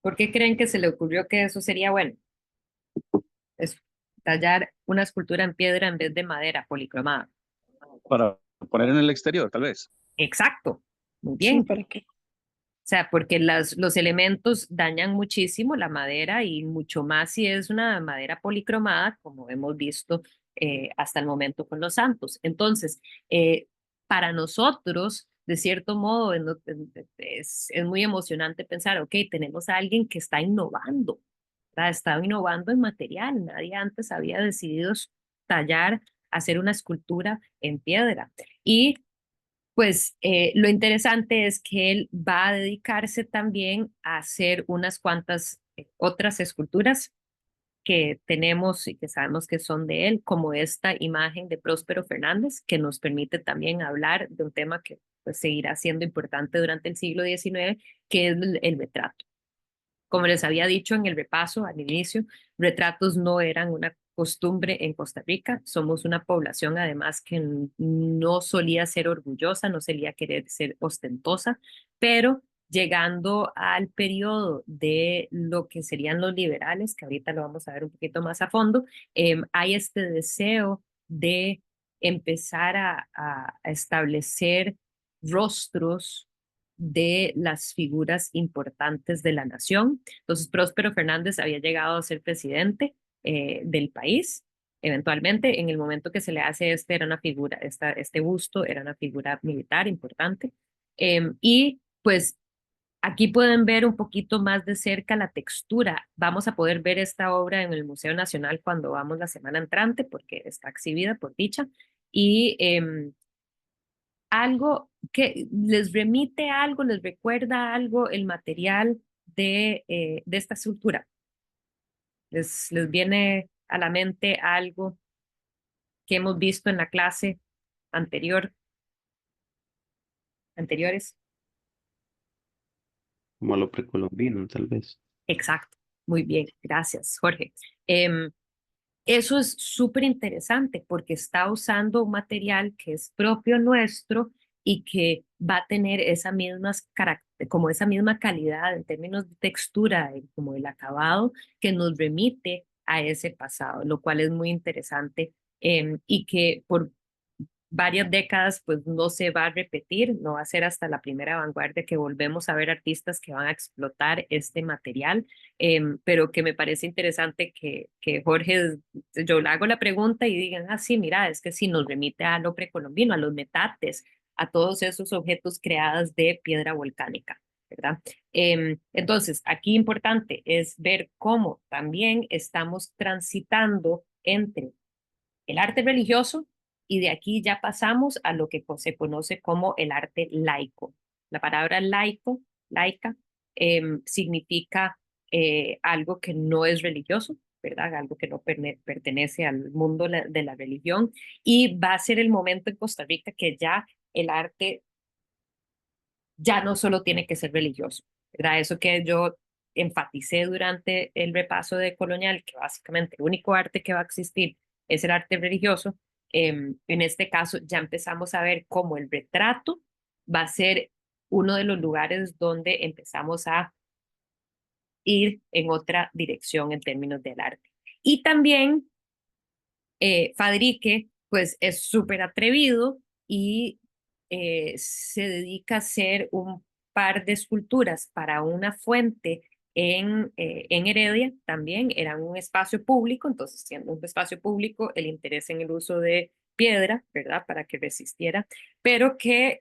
[SPEAKER 1] ¿Por qué creen que se le ocurrió que eso sería bueno? Es tallar una escultura en piedra en vez de madera policromada.
[SPEAKER 3] Para poner en el exterior, tal vez.
[SPEAKER 1] Exacto, muy
[SPEAKER 4] Sí,
[SPEAKER 1] bien.
[SPEAKER 4] ¿para qué?
[SPEAKER 1] O sea, porque los elementos dañan muchísimo la madera, y mucho más si es una madera policromada, como hemos visto hasta el momento con los santos. Entonces, para nosotros, de cierto modo, es muy emocionante pensar, ok, tenemos a alguien que está innovando, ¿verdad? Está innovando en material. Nadie antes había decidido tallar, hacer una escultura en piedra. Y pues lo interesante es que él va a dedicarse también a hacer unas cuantas otras esculturas que tenemos y que sabemos que son de él, como esta imagen de Próspero Fernández, que nos permite también hablar de un tema que pues seguirá siendo importante durante el siglo XIX, que es el retrato. Como les había dicho en el repaso al inicio, retratos no eran una costumbre en Costa Rica. Somos una población además que no solía ser orgullosa, no solía querer ser ostentosa, pero llegando al periodo de lo que serían los liberales, que ahorita lo vamos a ver un poquito más a fondo, hay este deseo de empezar a establecer rostros de las figuras importantes de la nación. Entonces, Próspero Fernández había llegado a ser presidente del país. Eventualmente, en el momento que se le hace era una figura, este busto era una figura militar importante. Y pues aquí pueden ver un poquito más de cerca la textura. Vamos a poder ver esta obra en el Museo Nacional cuando vamos la semana entrante, porque está exhibida por dicha. Y algo que les remite algo, les recuerda algo el material de esta escultura. Les viene a la mente algo que hemos visto en la clase anterior, anteriores.
[SPEAKER 2] Como lo precolombino, tal vez.
[SPEAKER 1] Exacto, muy bien, gracias, Jorge. Eso es súper interesante porque está usando un material que es propio nuestro y que va a tener como esa misma calidad en términos de textura y como el acabado que nos remite a ese pasado, lo cual es muy interesante y que por varias décadas pues no se va a repetir, no va a ser hasta la primera vanguardia que volvemos a ver artistas que van a explotar este material, pero que me parece interesante que Jorge, yo le hago la pregunta y digan, ah, sí, mira, es que si nos remite a lo precolombino, a los metates, a todos esos objetos creados de piedra volcánica, ¿verdad? Entonces, aquí importante es ver cómo también estamos transitando entre el arte religioso y de aquí ya pasamos a lo que se conoce como el arte laico. La palabra laico, laica, significa algo que no es religioso, ¿verdad? Algo que no pertenece al mundo de la religión y va a ser el momento en Costa Rica que ya el arte ya no solo tiene que ser religioso, ¿verdad? Eso que yo enfaticé durante el repaso de colonial, que básicamente el único arte que va a existir es el arte religioso. En este caso ya empezamos a ver cómo el retrato va a ser uno de los lugares donde empezamos a ir en otra dirección en términos del arte. Y también Fadrique, pues es súper atrevido y se dedica a hacer un par de esculturas para una fuente en Heredia también, era un espacio público, entonces siendo un espacio público, el interés en el uso de piedra, ¿verdad? Para que resistiera, pero que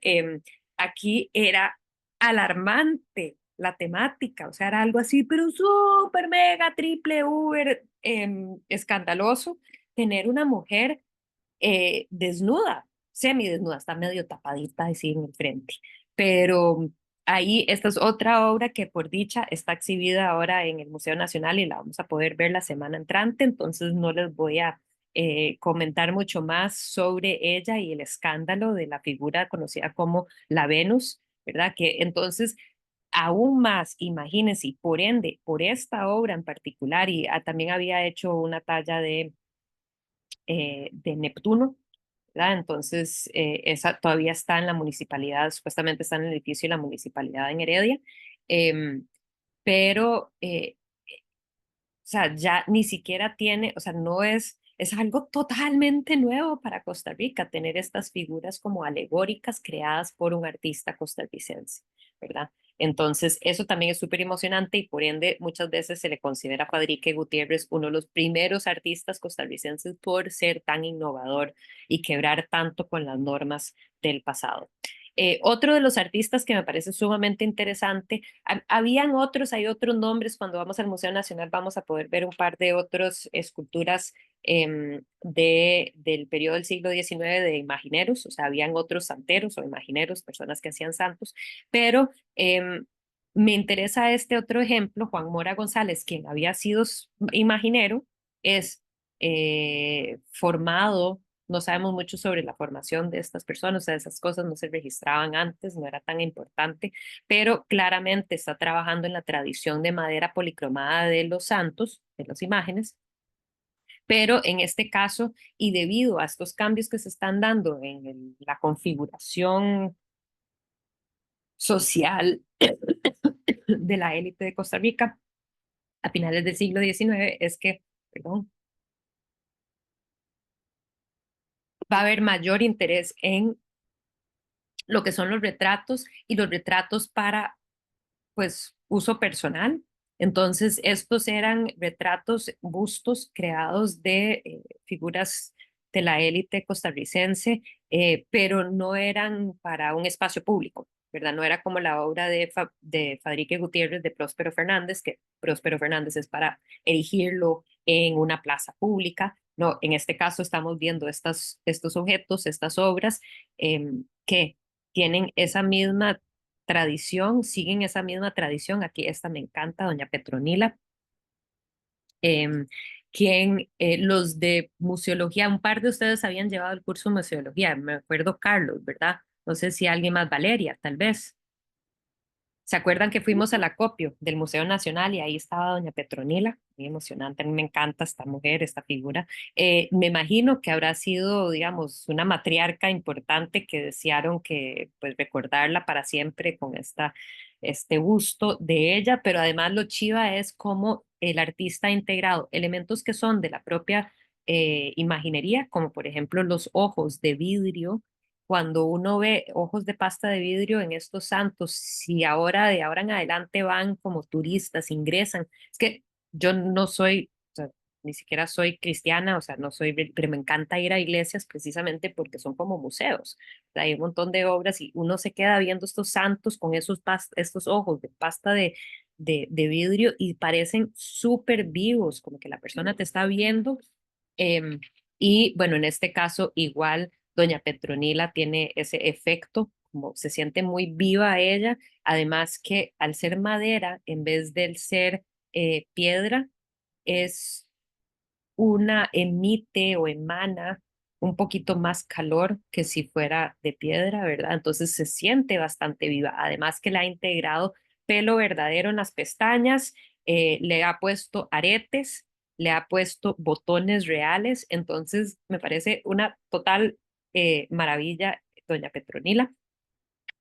[SPEAKER 1] aquí era alarmante la temática, o sea, era algo así, pero súper, mega, triple, uber, escandaloso tener una mujer desnuda, semidesnuda, está medio tapadita así en el frente. Pero ahí, esta es otra obra que por dicha está exhibida ahora en el Museo Nacional y la vamos a poder ver la semana entrante, entonces no les voy a comentar mucho más sobre ella y el escándalo de la figura conocida como la Venus, ¿verdad? Que entonces aún más, imagínense, y por ende, por esta obra en particular, y también había hecho una talla de Neptuno, ¿verdad? Entonces, esa todavía está en la municipalidad, supuestamente está en el edificio de la municipalidad en Heredia, em, pero, o sea, ya ni siquiera tiene, o sea, no es algo totalmente nuevo para Costa Rica tener estas figuras como alegóricas creadas por un artista costarricense, ¿verdad? Entonces, eso también es súper emocionante y por ende muchas veces se le considera a Fadrique Gutiérrez uno de los primeros artistas costarricenses por ser tan innovador y quebrar tanto con las normas del pasado. Otro de los artistas que me parece sumamente interesante, habían otros, hay otros nombres, cuando vamos al Museo Nacional vamos a poder ver un par de otras esculturas del periodo del siglo XIX de imagineros, o sea, habían otros santeros o imagineros, personas que hacían santos, pero me interesa este otro ejemplo, Juan Mora González, quien había sido imaginero, es formado no sabemos mucho sobre la formación de estas personas, o sea, esas cosas no se registraban antes, no era tan importante, pero claramente está trabajando en la tradición de madera policromada de los santos, de las imágenes, pero en este caso, y debido a estos cambios que se están dando en la configuración social de la élite de Costa Rica a finales del siglo XIX, es que, perdón, va a haber mayor interés en lo que son los retratos y los retratos para, pues, uso personal. Entonces, estos eran retratos, bustos creados de figuras de la élite costarricense, pero no eran para un espacio público, ¿verdad? No era como la obra de Fadrique Gutiérrez de Próspero Fernández, que Próspero Fernández es para erigirlo en una plaza pública. No, en este caso estamos viendo estos objetos, estas obras que tienen esa misma tradición, siguen esa misma tradición. Aquí esta me encanta, doña Petronila, em, quien los de museología, un par de ustedes habían llevado el curso de museología, me acuerdo Carlos, ¿verdad? No sé si alguien más, Valeria, tal vez. ¿Se acuerdan que fuimos al acopio del Museo Nacional y ahí estaba doña Petronila? Muy emocionante, a mí me encanta esta mujer, esta figura. Me imagino que habrá sido, digamos, una matriarca importante que desearon que, pues, recordarla para siempre con este gusto de ella, pero además lo chiva es cómo el artista ha integrado elementos que son de la propia imaginería, como por ejemplo los ojos de vidrio cuando uno ve ojos de pasta de vidrio en estos santos, si ahora de ahora en adelante van como turistas, ingresan, es que yo no soy, o sea, ni siquiera soy cristiana, o sea, no soy, pero me encanta ir a iglesias precisamente porque son como museos. O sea, hay un montón de obras y uno se queda viendo estos santos con estos ojos de pasta de vidrio y parecen súper vivos, como que la persona te está viendo. em, y bueno, en este caso igual doña Petronila tiene ese efecto, como se siente muy viva ella, además que al ser madera, en vez del ser piedra, es emite o emana un poquito más calor que si fuera de piedra, ¿verdad? Entonces se siente bastante viva. Además que la ha integrado pelo verdadero en las pestañas, le ha puesto aretes, le ha puesto botones reales. Entonces me parece una total maravilla, doña Petronila,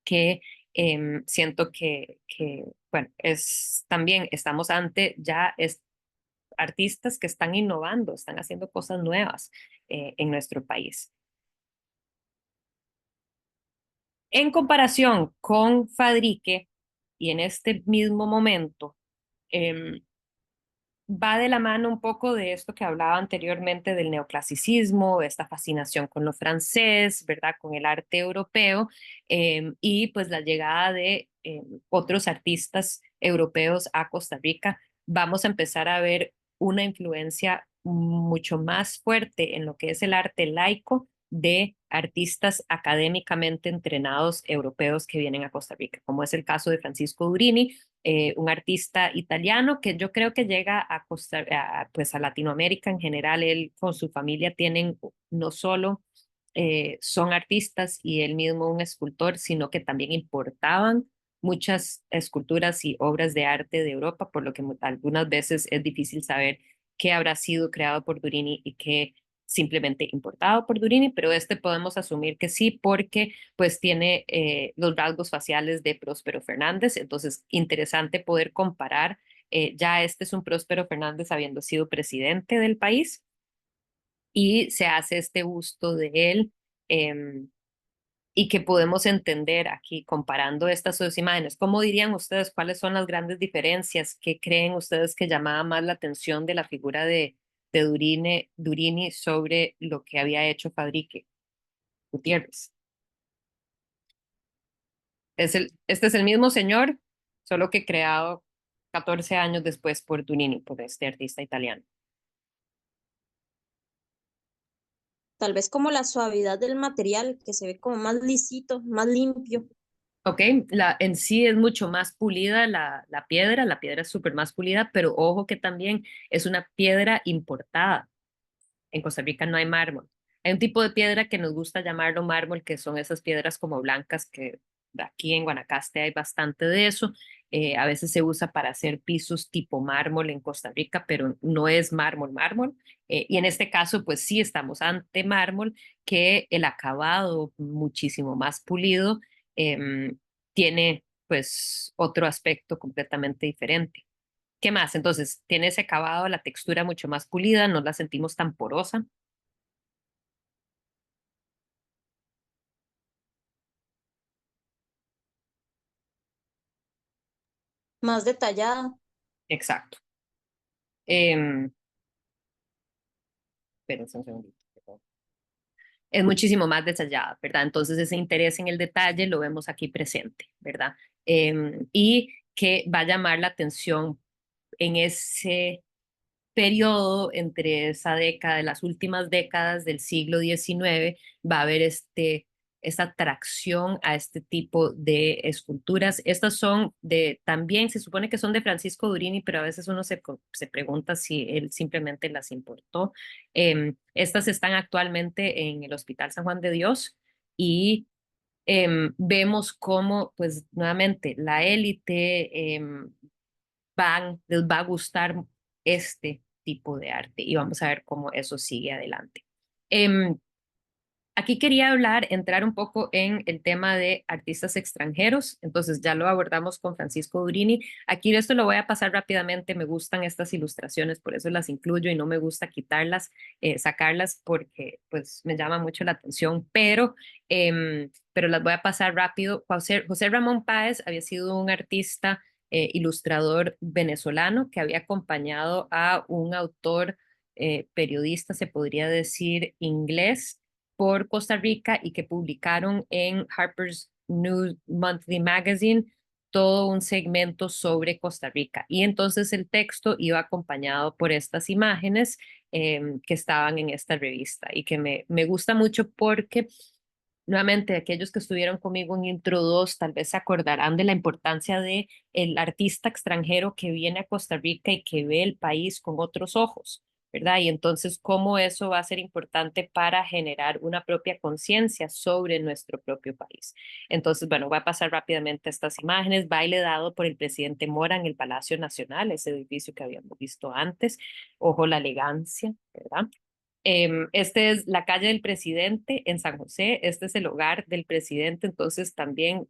[SPEAKER 1] que siento bueno, también estamos ante ya artistas que están innovando, están haciendo cosas nuevas en nuestro país. En comparación con Fadrique, y en este mismo momento, eh, va de la mano un poco de esto que hablaba anteriormente del neoclasicismo, esta fascinación con lo francés, ¿verdad? Con el arte europeo y pues la llegada de otros artistas europeos a Costa Rica. Vamos a empezar a ver una influencia mucho más fuerte en lo que es el arte laico de artistas académicamente entrenados europeos que vienen a Costa Rica, como es el caso de Francisco Durini, un artista italiano que yo creo que llega pues a Latinoamérica en general. Él con su familia tienen no solo son artistas y él mismo un escultor, sino que también importaban muchas esculturas y obras de arte de Europa, por lo que algunas veces es difícil saber qué habrá sido creado por Durini y qué simplemente importado por Durini, pero este podemos asumir que sí, porque pues tiene los rasgos faciales de Próspero Fernández, entonces interesante poder comparar, ya este es un Próspero Fernández habiendo sido presidente del país y se hace este busto de él y que podemos entender aquí comparando estas dos imágenes. ¿Cómo dirían ustedes cuáles son las grandes diferencias? ¿Qué creen ustedes que llamaba más la atención de la figura de Durini sobre lo que había hecho Fadrique Gutiérrez? Este es el mismo señor, solo que creado 14 años después por Durini, por este artista italiano.
[SPEAKER 4] Tal vez como la suavidad del material, que se ve como más lisito, más limpio.
[SPEAKER 1] Ok, en sí es mucho más pulida la piedra es súper más pulida, pero ojo que también es una piedra importada. En Costa Rica no hay mármol. Hay un tipo de piedra que nos gusta llamarlo mármol, que son esas piedras como blancas que aquí en Guanacaste hay bastante de eso. A veces se usa para hacer pisos tipo mármol en Costa Rica, pero no es mármol, mármol. Y en este caso, pues sí estamos ante mármol, que el acabado muchísimo más pulido tiene pues otro aspecto completamente diferente. ¿Qué más? Entonces, tiene ese acabado, la textura mucho más pulida, no la sentimos tan porosa.
[SPEAKER 4] Más detallada.
[SPEAKER 1] Exacto. Espérense un segundito. Es muchísimo más detallada, ¿verdad? Entonces ese interés en el detalle lo vemos aquí presente, ¿verdad? Y que va a llamar la atención en ese periodo entre esa década, de las últimas décadas del siglo XIX, va a haber esta atracción a este tipo de esculturas. Estas son también se supone que son de Francisco Durini, pero a veces uno se pregunta si él simplemente las importó. Estas están actualmente en el Hospital San Juan de Dios y vemos cómo, pues nuevamente, la élite les va a gustar este tipo de arte y vamos a ver cómo eso sigue adelante. Em, Aquí quería entrar un poco en el tema de artistas extranjeros, entonces ya lo abordamos con Francisco Durini. Aquí esto lo voy a pasar rápidamente, me gustan estas ilustraciones, por eso las incluyo y no me gusta quitarlas, sacarlas porque pues me llama mucho la atención, pero las voy a pasar rápido. José Ramón Páez había sido un artista, ilustrador venezolano que había acompañado a un autor, periodista, se podría decir, inglés por Costa Rica y que publicaron en Harper's News Monthly Magazine todo un segmento sobre Costa Rica. Y entonces el texto iba acompañado por estas imágenes que estaban en esta revista y que me gusta mucho porque nuevamente aquellos que estuvieron conmigo en Intro 2 tal vez se acordarán de la importancia de el artista extranjero que viene a Costa Rica y que ve el país con otros ojos. ¿Verdad? Y entonces, cómo eso va a ser importante para generar una propia conciencia sobre nuestro propio país. Entonces, bueno, voy a pasar rápidamente estas imágenes. Baile dado por el presidente Mora en el Palacio Nacional, ese edificio que habíamos visto antes. Ojo la elegancia, ¿verdad? Este es la calle del presidente en San José, este es el hogar del presidente, entonces también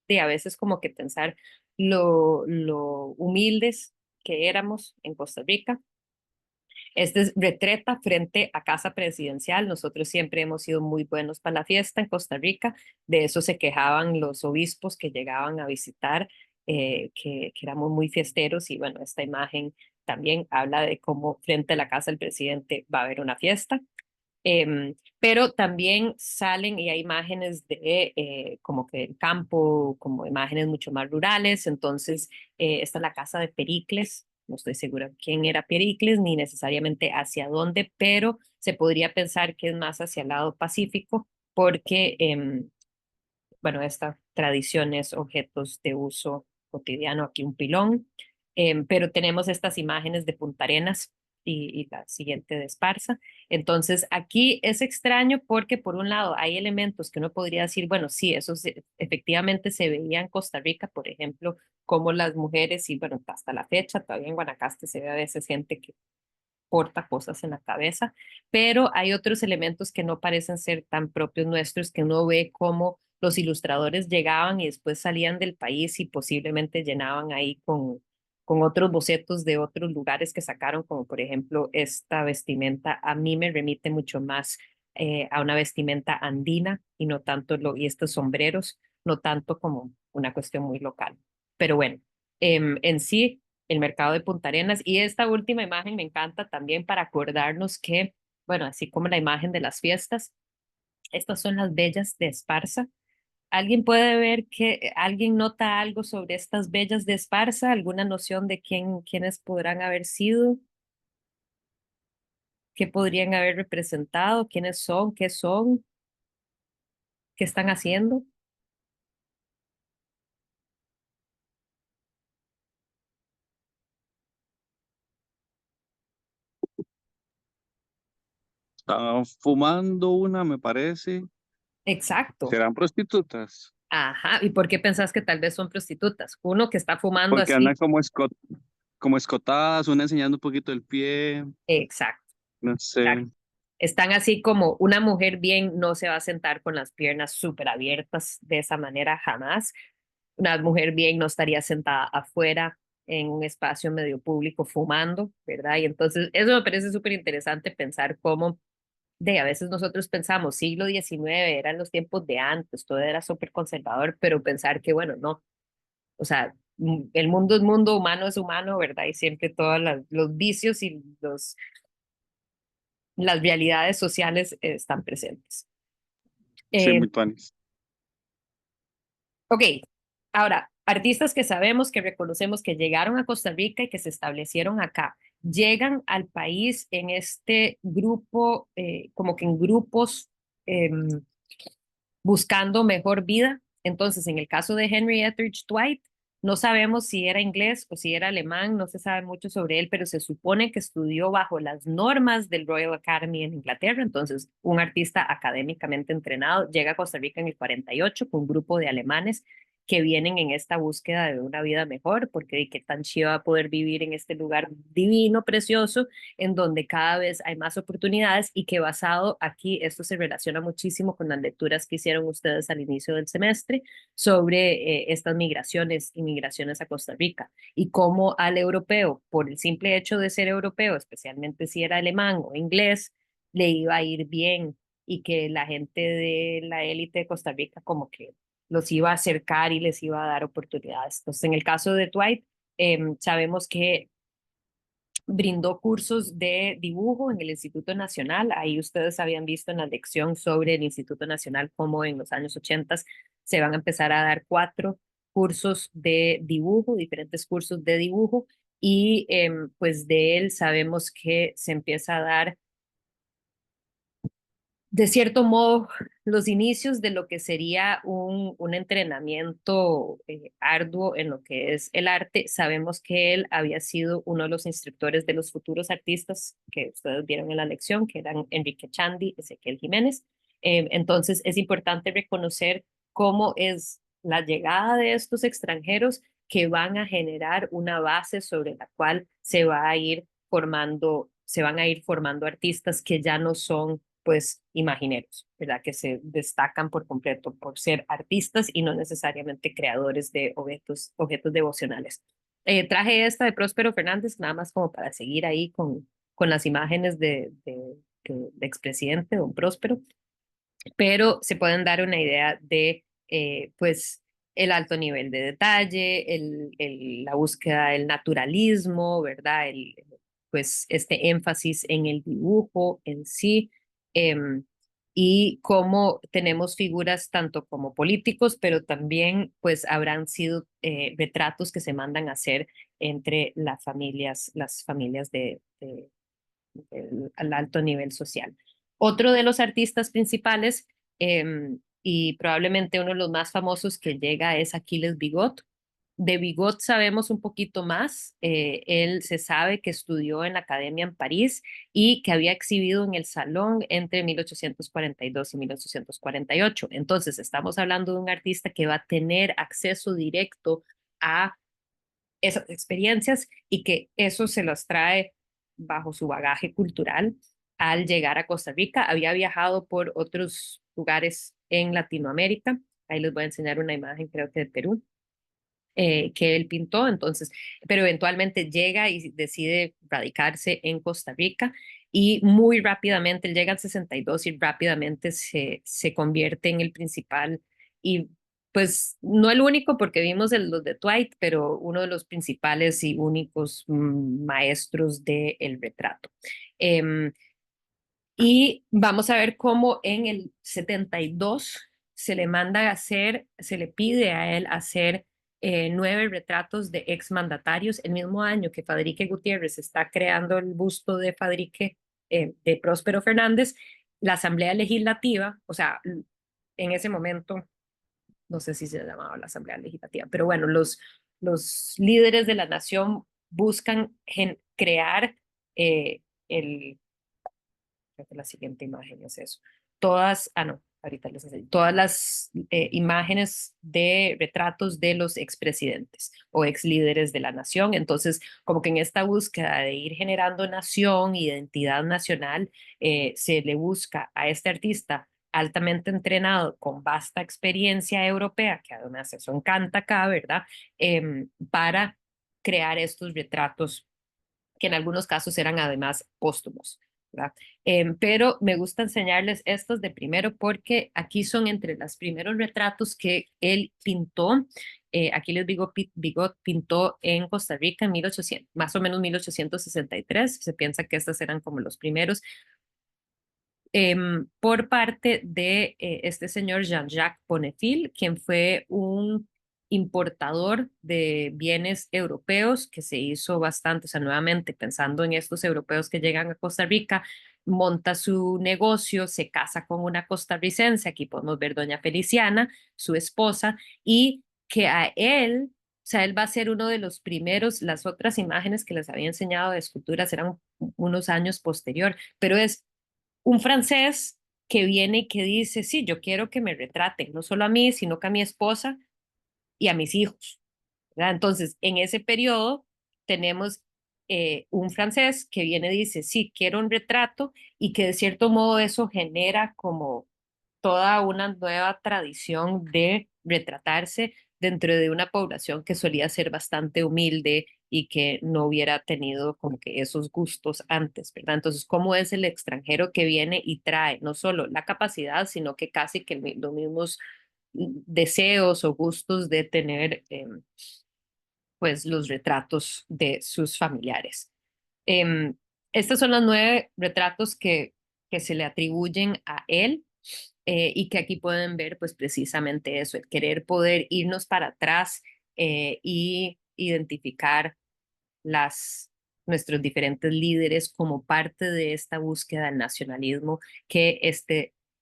[SPEAKER 1] de a veces como que pensar lo humildes que éramos en Costa Rica. Este es retreta frente a Casa Presidencial. Nosotros siempre hemos sido muy buenos para la fiesta en Costa Rica. De eso se quejaban los obispos que llegaban a visitar, que éramos muy fiesteros. Y bueno, esta imagen también habla de cómo frente a la casa del presidente va a haber una fiesta. Pero también salen y hay imágenes de como que el campo, como imágenes mucho más rurales. Entonces, esta es la casa de Pericles. No estoy segura quién era Pericles ni necesariamente hacia dónde, pero se podría pensar que es más hacia el lado pacífico porque, bueno, esta tradición es objetos de uso cotidiano, aquí un pilón, pero tenemos estas imágenes de Punta Arenas y la siguiente de Esparza. Entonces, aquí es extraño porque por un lado hay elementos que uno podría decir, bueno, sí, efectivamente se veía en Costa Rica, por ejemplo, como las mujeres, y bueno, hasta la fecha, todavía en Guanacaste se ve a veces gente que porta cosas en la cabeza, pero hay otros elementos que no parecen ser tan propios nuestros, que uno ve como los ilustradores llegaban y después salían del país y posiblemente llenaban ahí con otros bocetos de otros lugares que sacaron, como por ejemplo esta vestimenta, a mí me remite mucho más a una vestimenta andina y no tanto y estos sombreros, no tanto como una cuestión muy local. Pero bueno, en sí el mercado de Punta Arenas. Y esta última imagen me encanta también para acordarnos que, bueno, así como la imagen de las fiestas, estas son las bellas de Esparza. ¿Alguien puede ver que alguien nota algo sobre estas bellas de Esparza? ¿Alguna noción de quiénes podrán haber sido? ¿Qué podrían haber representado? ¿Quiénes son? ¿Qué son? ¿Qué están haciendo?
[SPEAKER 3] Estaba fumando una, me parece.
[SPEAKER 1] Exacto.
[SPEAKER 3] ¿Serán prostitutas?
[SPEAKER 1] Ajá. ¿Y por qué pensás que tal vez son prostitutas? Uno que está fumando
[SPEAKER 3] Porque andan
[SPEAKER 1] así.
[SPEAKER 3] como escotadas, una enseñando un poquito el pie,
[SPEAKER 1] Exacto.
[SPEAKER 3] no sé.
[SPEAKER 1] Exacto. Están así como una mujer bien no se va a sentar con las piernas súper abiertas de esa manera jamás. Una mujer bien no estaría sentada afuera en un espacio medio público fumando, ¿verdad? Y entonces eso me parece súper interesante pensar cómo a veces nosotros pensamos siglo XIX eran los tiempos de antes, todo era súper conservador, pero pensar que bueno, no, o sea, el mundo es mundo, humano es humano, ¿verdad? Y siempre todos los vicios y las realidades sociales están presentes.
[SPEAKER 3] Sí,
[SPEAKER 1] Eh,
[SPEAKER 3] muy tuanis.
[SPEAKER 1] ok, ahora, artistas que sabemos, que reconocemos que llegaron a Costa Rica y que se establecieron acá, llegan al país en este grupo, como que en grupos buscando mejor vida. Entonces, en el caso de Henry Etheridge Dwight, no sabemos si era inglés o si era alemán, no se sabe mucho sobre él, pero se supone que estudió bajo las normas del Royal Academy en Inglaterra. Entonces, un artista académicamente entrenado llega a Costa Rica en el 48 con un grupo de alemanes que vienen en esta búsqueda de una vida mejor, porque qué tan chido va a poder vivir en este lugar divino, precioso, en donde cada vez hay más oportunidades y que basado aquí, esto se relaciona muchísimo con las lecturas que hicieron ustedes al inicio del semestre sobre estas inmigraciones a Costa Rica y cómo al europeo, por el simple hecho de ser europeo, especialmente si era alemán o inglés, le iba a ir bien y que la gente de la élite de Costa Rica como que los iba a acercar y les iba a dar oportunidades. Entonces, en el caso de Dwight, sabemos que brindó cursos de dibujo en el Instituto Nacional. Ahí ustedes habían visto en la lección sobre el Instituto Nacional cómo en los años 80 se van a empezar a dar 4 cursos de dibujo, diferentes cursos de dibujo, y pues de él sabemos que se empieza a dar de cierto modo, los inicios de lo que sería un entrenamiento arduo en lo que es el arte. Sabemos que él había sido uno de los instructores de los futuros artistas que ustedes vieron en la lección, que eran Enrique Chandi, Ezequiel Jiménez. Entonces, es importante reconocer cómo es la llegada de estos extranjeros que van a generar una base sobre la cual se van a ir formando artistas que ya no son pues imagineros, ¿verdad? Que se destacan por completo por ser artistas y no necesariamente creadores de objetos devocionales. Traje esta de Próspero Fernández, nada más como para seguir ahí con las imágenes de expresidente, don Próspero, pero se pueden dar una idea de, pues, el alto nivel de detalle, la búsqueda del naturalismo, ¿verdad? Pues, este énfasis en el dibujo en sí, em, y cómo tenemos figuras tanto como políticos, pero también, pues, habrán sido retratos que se mandan a hacer entre las familias al alto nivel social. Otro de los artistas principales y probablemente uno de los más famosos que llega es Aquiles Bigot. De Bigot sabemos un poquito más. Él se sabe que estudió en la Academia en París y que había exhibido en el Salón entre 1842 y 1848. Entonces, estamos hablando de un artista que va a tener acceso directo a esas experiencias y que eso se los trae bajo su bagaje cultural al llegar a Costa Rica. Había viajado por otros lugares en Latinoamérica. Ahí les voy a enseñar una imagen, creo que de Perú, que él pintó. Entonces, pero eventualmente llega y decide radicarse en Costa Rica y muy rápidamente, él llega al 62 y rápidamente se convierte en el principal y pues no el único porque vimos los de Dwight, pero uno de los principales y únicos maestros del retrato. Y vamos a ver cómo en el 72 se le manda a hacer, se le pide a él hacer 9 retratos de exmandatarios. El mismo año que Fadrique Gutiérrez está creando el busto de Fadrique, de Próspero Fernández, la Asamblea Legislativa, o sea, en ese momento, no sé si se llamaba la Asamblea Legislativa, pero bueno, los líderes de la nación buscan crear el creo que la siguiente imagen es eso. Todas, no, ahorita les enseño, todas las imágenes de retratos de los expresidentes o ex líderes de la nación. Entonces, como que en esta búsqueda de ir generando nación, identidad nacional, se le busca a este artista altamente entrenado, con vasta experiencia europea, que además eso encanta acá, ¿verdad? Para crear estos retratos que en algunos casos eran además póstumos, ¿verdad? Pero me gusta enseñarles estos de primero porque aquí son entre los primeros retratos que él pintó. Aquí les digo, Bigot pintó en Costa Rica en 1800, más o menos 1863. Se piensa que estos eran como los primeros. Por parte de este señor Jean-Jacques Bonnefil, quien fue un importador de bienes europeos que se hizo bastante, o sea, nuevamente pensando en estos europeos que llegan a Costa Rica, monta su negocio, se casa con una costarricense, aquí podemos ver doña Feliciana, su esposa, y que a él, o sea, él va a ser uno de los primeros, las otras imágenes que les había enseñado de esculturas eran unos años posterior, pero es un francés que viene y que dice, sí, yo quiero que me retraten, no solo a mí, sino que a mi esposa y a mis hijos, ¿verdad? Entonces, en ese periodo tenemos un francés que viene y dice, sí, quiero un retrato y que de cierto modo eso genera como toda una nueva tradición de retratarse dentro de una población que solía ser bastante humilde y que no hubiera tenido como que esos gustos antes, ¿verdad? Entonces, ¿cómo es el extranjero que viene y trae no solo la capacidad, sino que casi que los mismos deseos o gustos de tener pues los retratos de sus familiares? Em, Estos son los 9 retratos que se le atribuyen a él y que aquí pueden ver pues precisamente eso, el querer poder irnos para atrás y identificar las, nuestros diferentes líderes como parte de esta búsqueda del nacionalismo que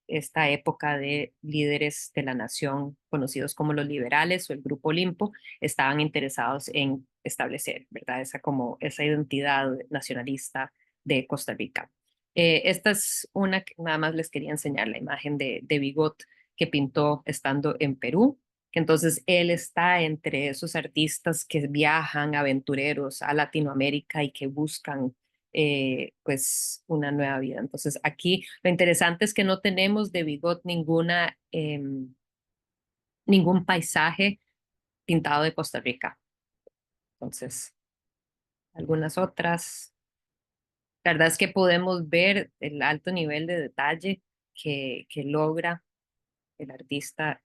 [SPEAKER 1] esta época de líderes de la nación, conocidos como los liberales o el Grupo Olimpo, estaban interesados en establecer, ¿verdad? Esa identidad nacionalista de Costa Rica. Esta es una que nada más les quería enseñar, la imagen de Bigot que pintó estando en Perú, que entonces él está entre esos artistas que viajan, aventureros a Latinoamérica y que buscan pues una nueva vida. Entonces aquí lo interesante es que no tenemos de Bigot ningún paisaje pintado de Costa Rica. Entonces, algunas otras. La verdad es que podemos ver el alto nivel de detalle que logra el artista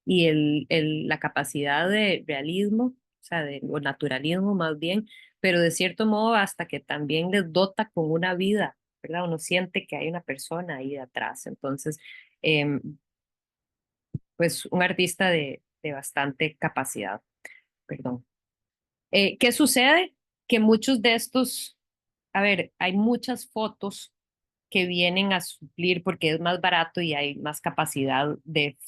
[SPEAKER 1] y la capacidad de realismo, o sea, o naturalismo más bien, pero de cierto modo hasta que también les dota con una vida, ¿verdad? Uno siente que hay una persona ahí atrás. Entonces, em, pues un artista de bastante capacidad, perdón. ¿Qué sucede? Que muchos de estos, a ver, hay muchas fotos que vienen a suplir porque es más barato y hay más capacidad de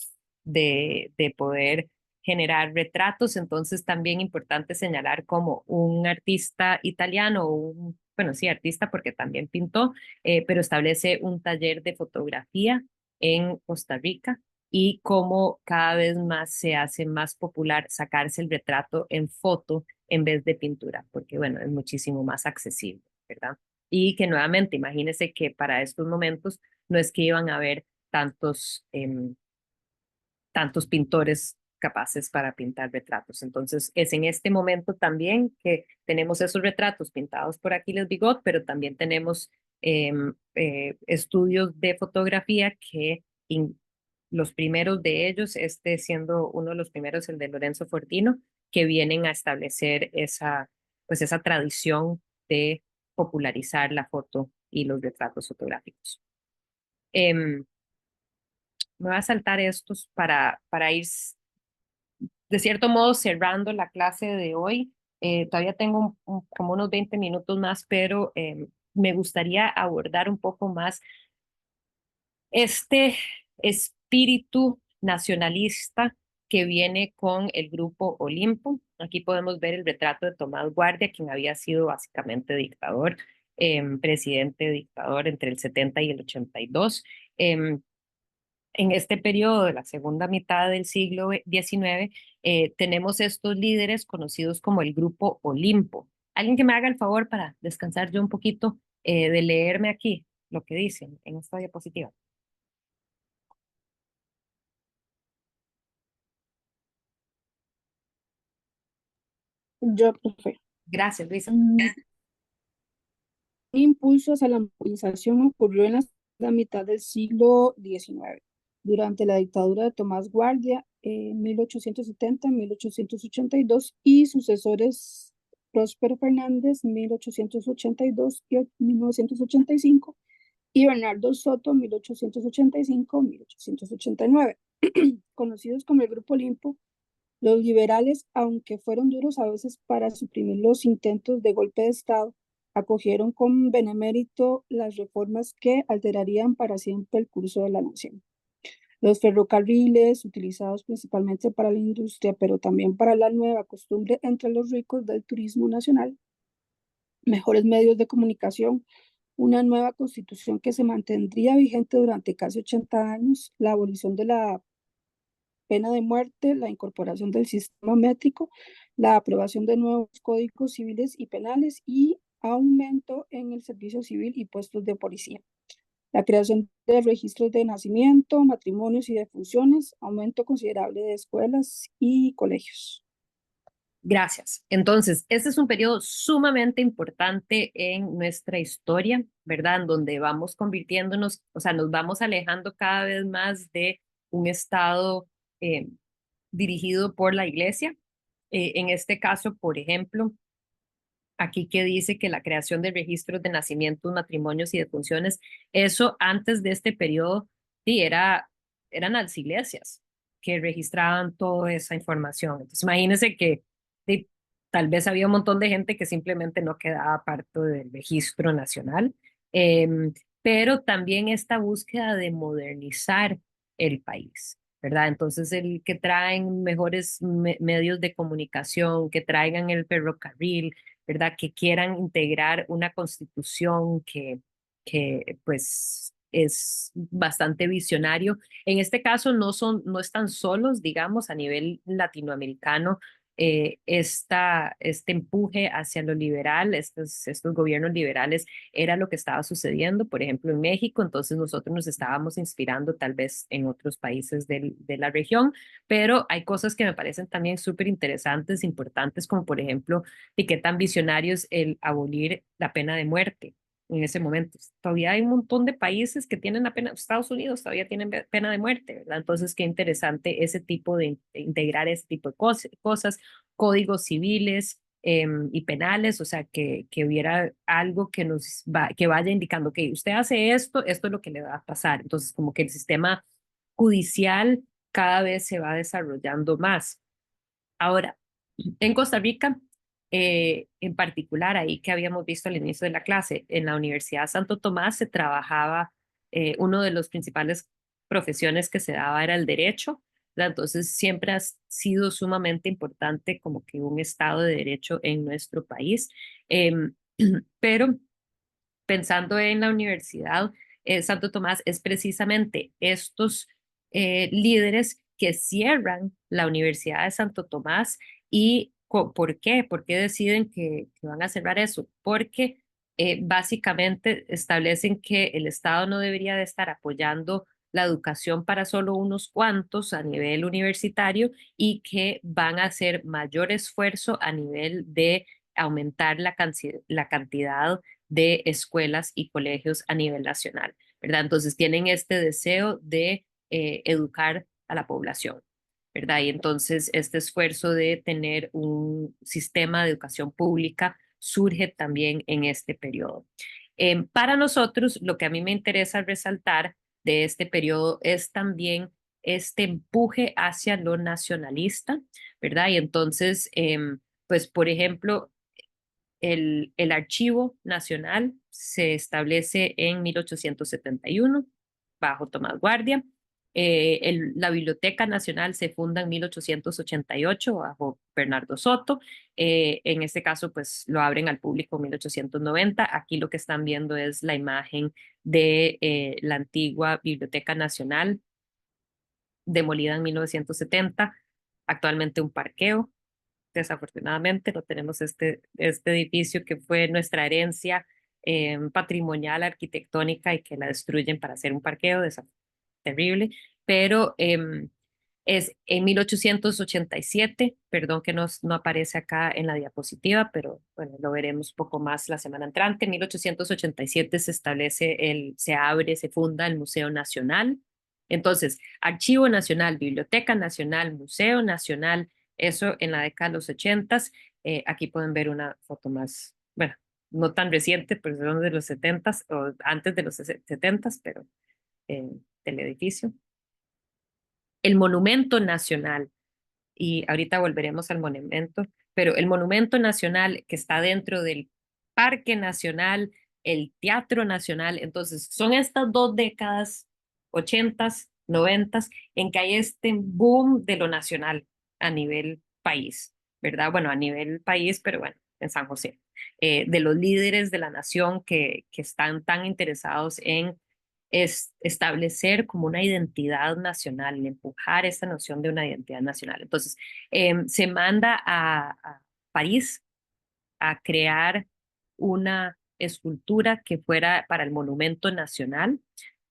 [SPEAKER 1] poder generar retratos. Entonces, también importante señalar como un artista italiano, bueno, sí, artista porque también pintó, pero establece un taller de fotografía en Costa Rica y cómo cada vez más se hace más popular sacarse el retrato en foto en vez de pintura, porque bueno, es muchísimo más accesible, ¿verdad? Y que nuevamente, imagínense que para estos momentos no es que iban a haber tantos pintores capaces para pintar retratos. Entonces, es en este momento también que tenemos esos retratos pintados por Aquiles Bigot, pero también tenemos estudios de fotografía que los primeros de ellos, este siendo uno de los primeros, el de Lorenzo Fortino, que vienen a establecer pues esa tradición de popularizar la foto y los retratos fotográficos. Me voy a saltar estos para ir de cierto modo cerrando la clase de hoy. Todavía tengo como unos 20 minutos más, pero me gustaría abordar un poco más este espíritu nacionalista que viene con el Grupo Olimpo. Aquí podemos ver el retrato de Tomás Guardia, quien había sido básicamente dictador presidente dictador entre el 70 y el 82. Em, en este periodo de la segunda mitad del siglo XIX, tenemos estos líderes conocidos como el Grupo Olimpo. Alguien que me haga el favor para descansar yo un poquito de leerme aquí lo que dicen en esta diapositiva.
[SPEAKER 5] Yo, profe.
[SPEAKER 1] Gracias, Luisa.
[SPEAKER 5] Un impulso hacia la movilización ocurrió en la segunda mitad del siglo XIX, durante la dictadura de Tomás Guardia en 1870-1882 y sucesores Próspero Fernández 1882 y 1985 y Bernardo Soto 1885-1889, conocidos como el Grupo Olimpo. Los liberales, aunque fueron duros a veces para suprimir los intentos de golpe de Estado, acogieron con benemérito las reformas que alterarían para siempre el curso de la nación. Los ferrocarriles, utilizados principalmente para la industria, pero también para la nueva costumbre entre los ricos del turismo nacional, mejores medios de comunicación, una nueva constitución que se mantendría vigente durante casi 80 años, la abolición de la pena de muerte, la incorporación del sistema métrico, la aprobación de nuevos códigos civiles y penales y aumento en el servicio civil y puestos de policía. La creación de registros de nacimiento, matrimonios y defunciones, aumento considerable de escuelas y colegios.
[SPEAKER 1] Gracias. Entonces, este es un periodo sumamente importante en nuestra historia, ¿verdad? En donde vamos convirtiéndonos, o sea, nos vamos alejando cada vez más de un Estado eh, dirigido por la Iglesia. En este caso, por ejemplo, aquí que dice que la creación de registros de nacimientos, matrimonios y defunciones, eso antes de este periodo, sí, eran las iglesias que registraban toda esa información. Entonces, imagínense que sí, tal vez había un montón de gente que simplemente no quedaba parte del registro nacional, pero también esta búsqueda de modernizar el país. ¿Verdad? Entonces, el que traen mejores medios de comunicación, que traigan el ferrocarril, ¿verdad? Que quieran integrar una constitución que pues es bastante visionario. En este caso no están solos, digamos, a nivel latinoamericano. Este empuje hacia lo liberal, estos gobiernos liberales, era lo que estaba sucediendo, por ejemplo, en México. Entonces nosotros nos estábamos inspirando tal vez en otros países de la región, pero hay cosas que me parecen también súper interesantes, importantes, como por ejemplo, y qué tan visionario es el abolir la pena de muerte en ese momento. Todavía hay un montón de países que tienen la pena, Estados Unidos todavía tienen pena de muerte, ¿verdad? Entonces, qué interesante ese tipo de integrar ese tipo de cosas, códigos civiles y penales, o sea, que hubiera algo que vaya indicando que usted hace esto es lo que le va a pasar. Entonces, como que el sistema judicial cada vez se va desarrollando más. Ahora, en Costa Rica, en particular, ahí que habíamos visto al inicio de la clase, en la Universidad Santo Tomás se trabajaba, uno de los principales profesiones que se daba era el derecho, ¿verdad? Entonces siempre ha sido sumamente importante como que un Estado de Derecho en nuestro país. Em, pero pensando en la Universidad Santo Tomás, es precisamente estos líderes que cierran la Universidad de Santo Tomás. ¿Y por qué? ¿Por qué deciden que van a cerrar eso? Porque básicamente establecen que el Estado no debería de estar apoyando la educación para solo unos cuantos a nivel universitario y que van a hacer mayor esfuerzo a nivel de aumentar la cantidad de escuelas y colegios a nivel nacional, ¿verdad? Entonces tienen este deseo de educar a la población, ¿verdad? Y entonces este esfuerzo de tener un sistema de educación pública surge también en este periodo. Para nosotros, lo que a mí me interesa resaltar de este periodo es también este empuje hacia lo nacionalista, ¿verdad? Y entonces, pues, por ejemplo, el Archivo Nacional se establece en 1871 bajo Tomás Guardia. La Biblioteca Nacional se funda en 1888 bajo Bernardo Soto. En este caso, pues lo abren al público en 1890. Aquí lo que están viendo es la imagen de la antigua Biblioteca Nacional, demolida en 1970, actualmente un parqueo. Desafortunadamente no tenemos este edificio que fue nuestra herencia patrimonial arquitectónica y que la destruyen para hacer un parqueo, terrible, pero es en 1887, perdón que no aparece acá en la diapositiva, pero bueno, lo veremos un poco más la semana entrante. En 1887 se abre, se funda el Museo Nacional. Entonces, Archivo Nacional, Biblioteca Nacional, Museo Nacional, eso en la década de los 80s. Aquí pueden ver una foto más, bueno, no tan reciente, pero son de los 70s o antes de los 70s, pero del edificio. El Monumento Nacional, y ahorita volveremos al monumento, pero el Monumento Nacional que está dentro del Parque Nacional, el Teatro Nacional, entonces son estas dos décadas, 80s, 90s, en que hay este boom de lo nacional a nivel país, ¿verdad? Bueno, a nivel país, pero bueno, en San José, de los líderes de la nación que están tan interesados en establecer como una identidad nacional, empujar esta noción de una identidad nacional. Entonces, se manda a París a crear una escultura que fuera para el Monumento Nacional.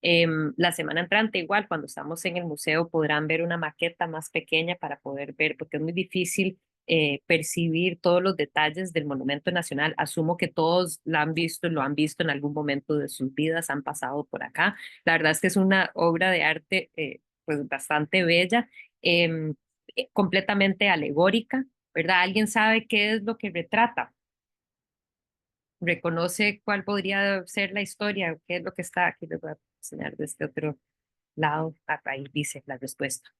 [SPEAKER 1] La semana entrante, igual, cuando estamos en el museo, podrán ver una maqueta más pequeña para poder ver, porque es muy difícil percibir todos los detalles del Monumento Nacional. Asumo que todos lo han visto en algún momento de sus vidas, han pasado por acá. La verdad es que es una obra de arte pues bastante bella, completamente alegórica, ¿verdad? ¿Alguien sabe qué es lo que retrata? ¿Reconoce cuál podría ser la historia? ¿Qué es lo que está aquí? Les voy a enseñar de este otro lado. Ahí dice la respuesta.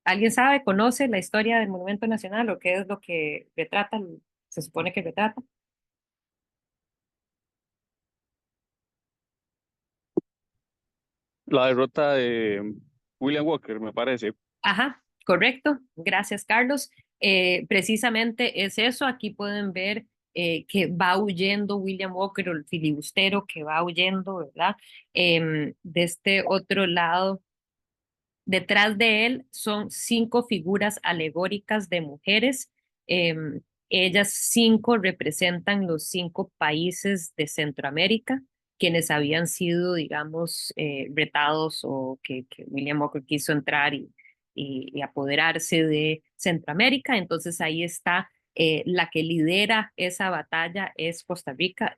[SPEAKER 1] ¿Alguien sabe, conoce la historia del Monumento Nacional o qué es lo que retrata, se supone que retrata?
[SPEAKER 3] La derrota de William Walker, me parece.
[SPEAKER 1] Ajá, correcto. Gracias, Carlos. Precisamente es eso. Aquí pueden ver que va huyendo William Walker, o el filibustero que va huyendo, ¿verdad? De este otro lado, detrás de él son 5 figuras alegóricas de mujeres. Ellas 5 representan los 5 países de Centroamérica, quienes habían sido, digamos, retados o que William Walker quiso entrar y apoderarse de Centroamérica. Entonces ahí está la que lidera esa batalla es Costa Rica.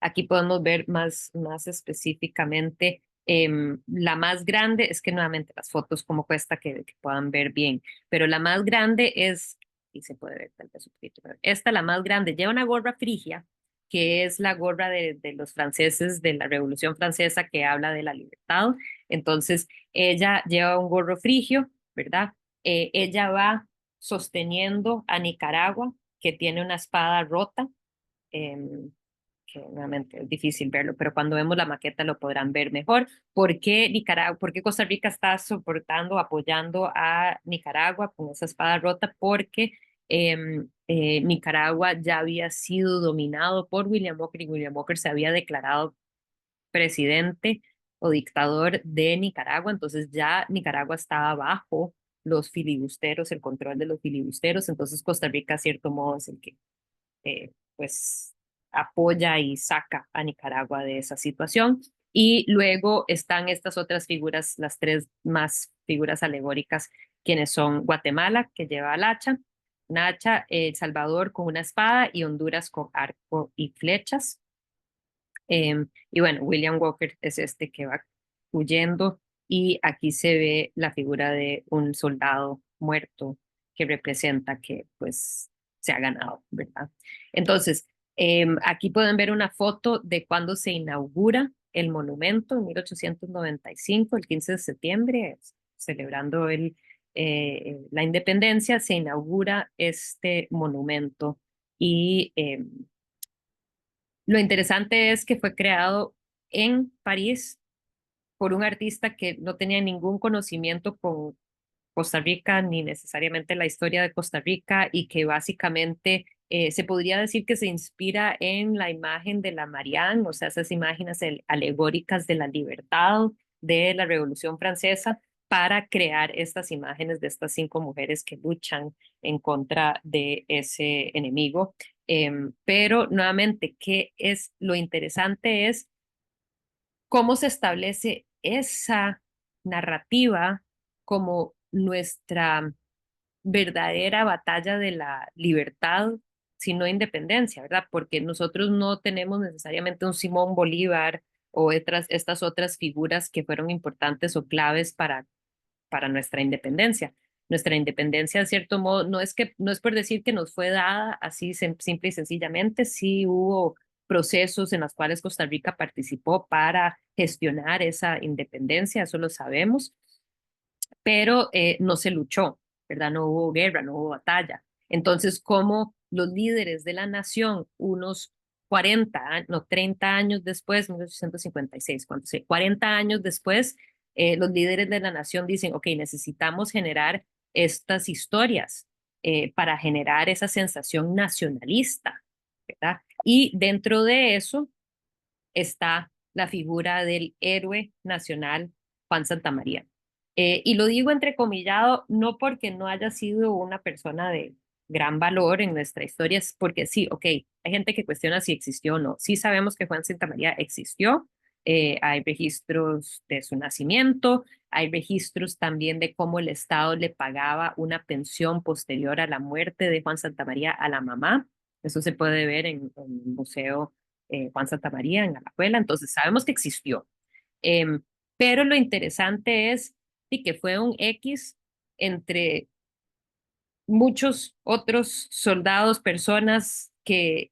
[SPEAKER 1] Aquí podemos ver más específicamente la más grande, es que nuevamente las fotos como cuesta que puedan ver bien, pero la más grande es, y se puede ver tal vez un poquito, pero esta la más grande, lleva una gorra frigia, que es la gorra de los franceses de la Revolución Francesa que habla de la libertad. Entonces, ella lleva un gorro frigio, ¿verdad? Ella va sosteniendo a Nicaragua, que tiene una espada rota. Que nuevamente es difícil verlo, pero cuando vemos la maqueta lo podrán ver mejor. ¿Por qué por qué Costa Rica está soportando, apoyando a Nicaragua con esa espada rota? Porque Nicaragua ya había sido dominado por William Walker y William Walker se había declarado presidente o dictador de Nicaragua, entonces ya Nicaragua estaba bajo los filibusteros, el control de los filibusteros, entonces Costa Rica, a cierto modo, es el que pues apoya y saca a Nicaragua de esa situación. Y luego están estas otras figuras, las 3 más figuras alegóricas, quienes son Guatemala, que lleva el hacha, una hacha, El Salvador con una espada y Honduras con arco y flechas. Y bueno, William Walker es este que va huyendo y aquí se ve la figura de un soldado muerto que representa que pues se ha ganado, ¿verdad? Entonces, aquí pueden ver una foto de cuando se inaugura el monumento en 1895, el 15 de septiembre, celebrando la independencia, se inaugura este monumento y lo interesante es que fue creado en París por un artista que no tenía ningún conocimiento con Costa Rica ni necesariamente la historia de Costa Rica y que básicamente se podría decir que se inspira en la imagen de la Marianne, o sea, esas imágenes alegóricas de la libertad de la Revolución Francesa para crear estas imágenes de estas 5 mujeres que luchan en contra de ese enemigo. Pero nuevamente, ¿qué es lo interesante? Es cómo se establece esa narrativa como nuestra verdadera batalla de la libertad, sino independencia, ¿verdad? Porque nosotros no tenemos necesariamente un Simón Bolívar o estas otras figuras que fueron importantes o claves para nuestra independencia. Nuestra independencia, de cierto modo, no es por decir que nos fue dada así simple y sencillamente, sí hubo procesos en los cuales Costa Rica participó para gestionar esa independencia, eso lo sabemos, pero no se luchó, ¿verdad? No hubo guerra, no hubo batalla. Entonces, como los líderes de la nación, unos 40, no, 30 años después, 1856, cuando 40 años después, los líderes de la nación dicen, ok, necesitamos generar estas historias para generar esa sensación nacionalista, ¿verdad? Y dentro de eso está la figura del héroe nacional Juan Santamaría. Y lo digo entrecomillado, no porque no haya sido una persona de gran valor en nuestra historia, es porque sí, ok, hay gente que cuestiona si existió o no. Sí sabemos que Juan Santamaría existió, hay registros de su nacimiento, hay registros también de cómo el Estado le pagaba una pensión posterior a la muerte de Juan Santamaría a la mamá. Eso se puede ver en el Museo Juan Santamaría en Alajuela, entonces sabemos que existió. Em, pero lo interesante es sí, que fue un X entre muchos otros soldados, personas que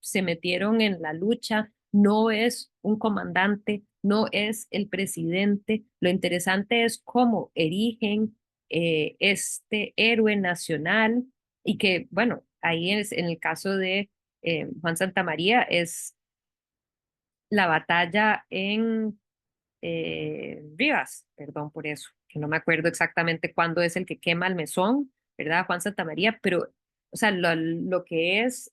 [SPEAKER 1] se metieron en la lucha. No es un comandante, no es el presidente. Lo interesante es cómo erigen este héroe nacional y que, bueno, ahí es, en el caso de Juan Santamaría es la batalla en Rivas, perdón por eso, que no me acuerdo exactamente cuándo es el que quema el mesón, ¿verdad? Juan Santamaría, pero, o sea, lo que es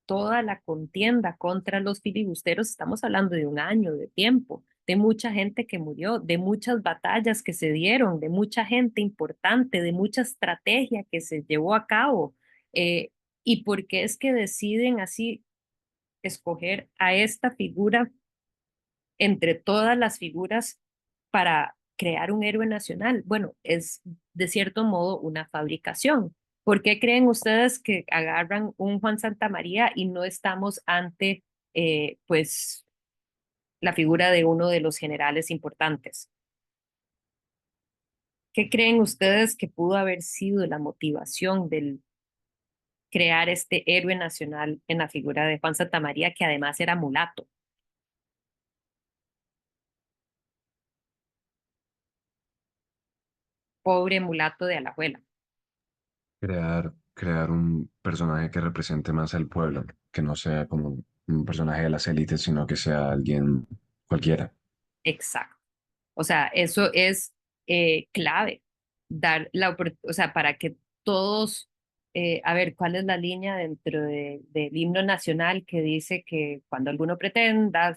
[SPEAKER 1] toda la contienda contra los filibusteros, estamos hablando de un año de tiempo, de mucha gente que murió, de muchas batallas que se dieron, de mucha gente importante, de mucha estrategia que se llevó a cabo. ¿Y por qué es que deciden así escoger a esta figura entre todas las figuras para crear un héroe nacional? Bueno, es de cierto modo una fabricación. ¿Por qué creen ustedes que agarran un Juan Santamaría y no estamos ante, pues, la figura de uno de los generales importantes? ¿Qué creen ustedes que pudo haber sido la motivación del crear este héroe nacional en la figura de Juan Santamaría, que además era mulato? Pobre mulato de Alajuela.
[SPEAKER 6] Crear un personaje que represente más al pueblo, que no sea como un personaje de las élites, sino que sea alguien cualquiera.
[SPEAKER 1] Exacto. O sea, eso es clave, o sea, para que todos, a ver, ¿cuál es la línea dentro del himno nacional que dice que cuando alguno pretenda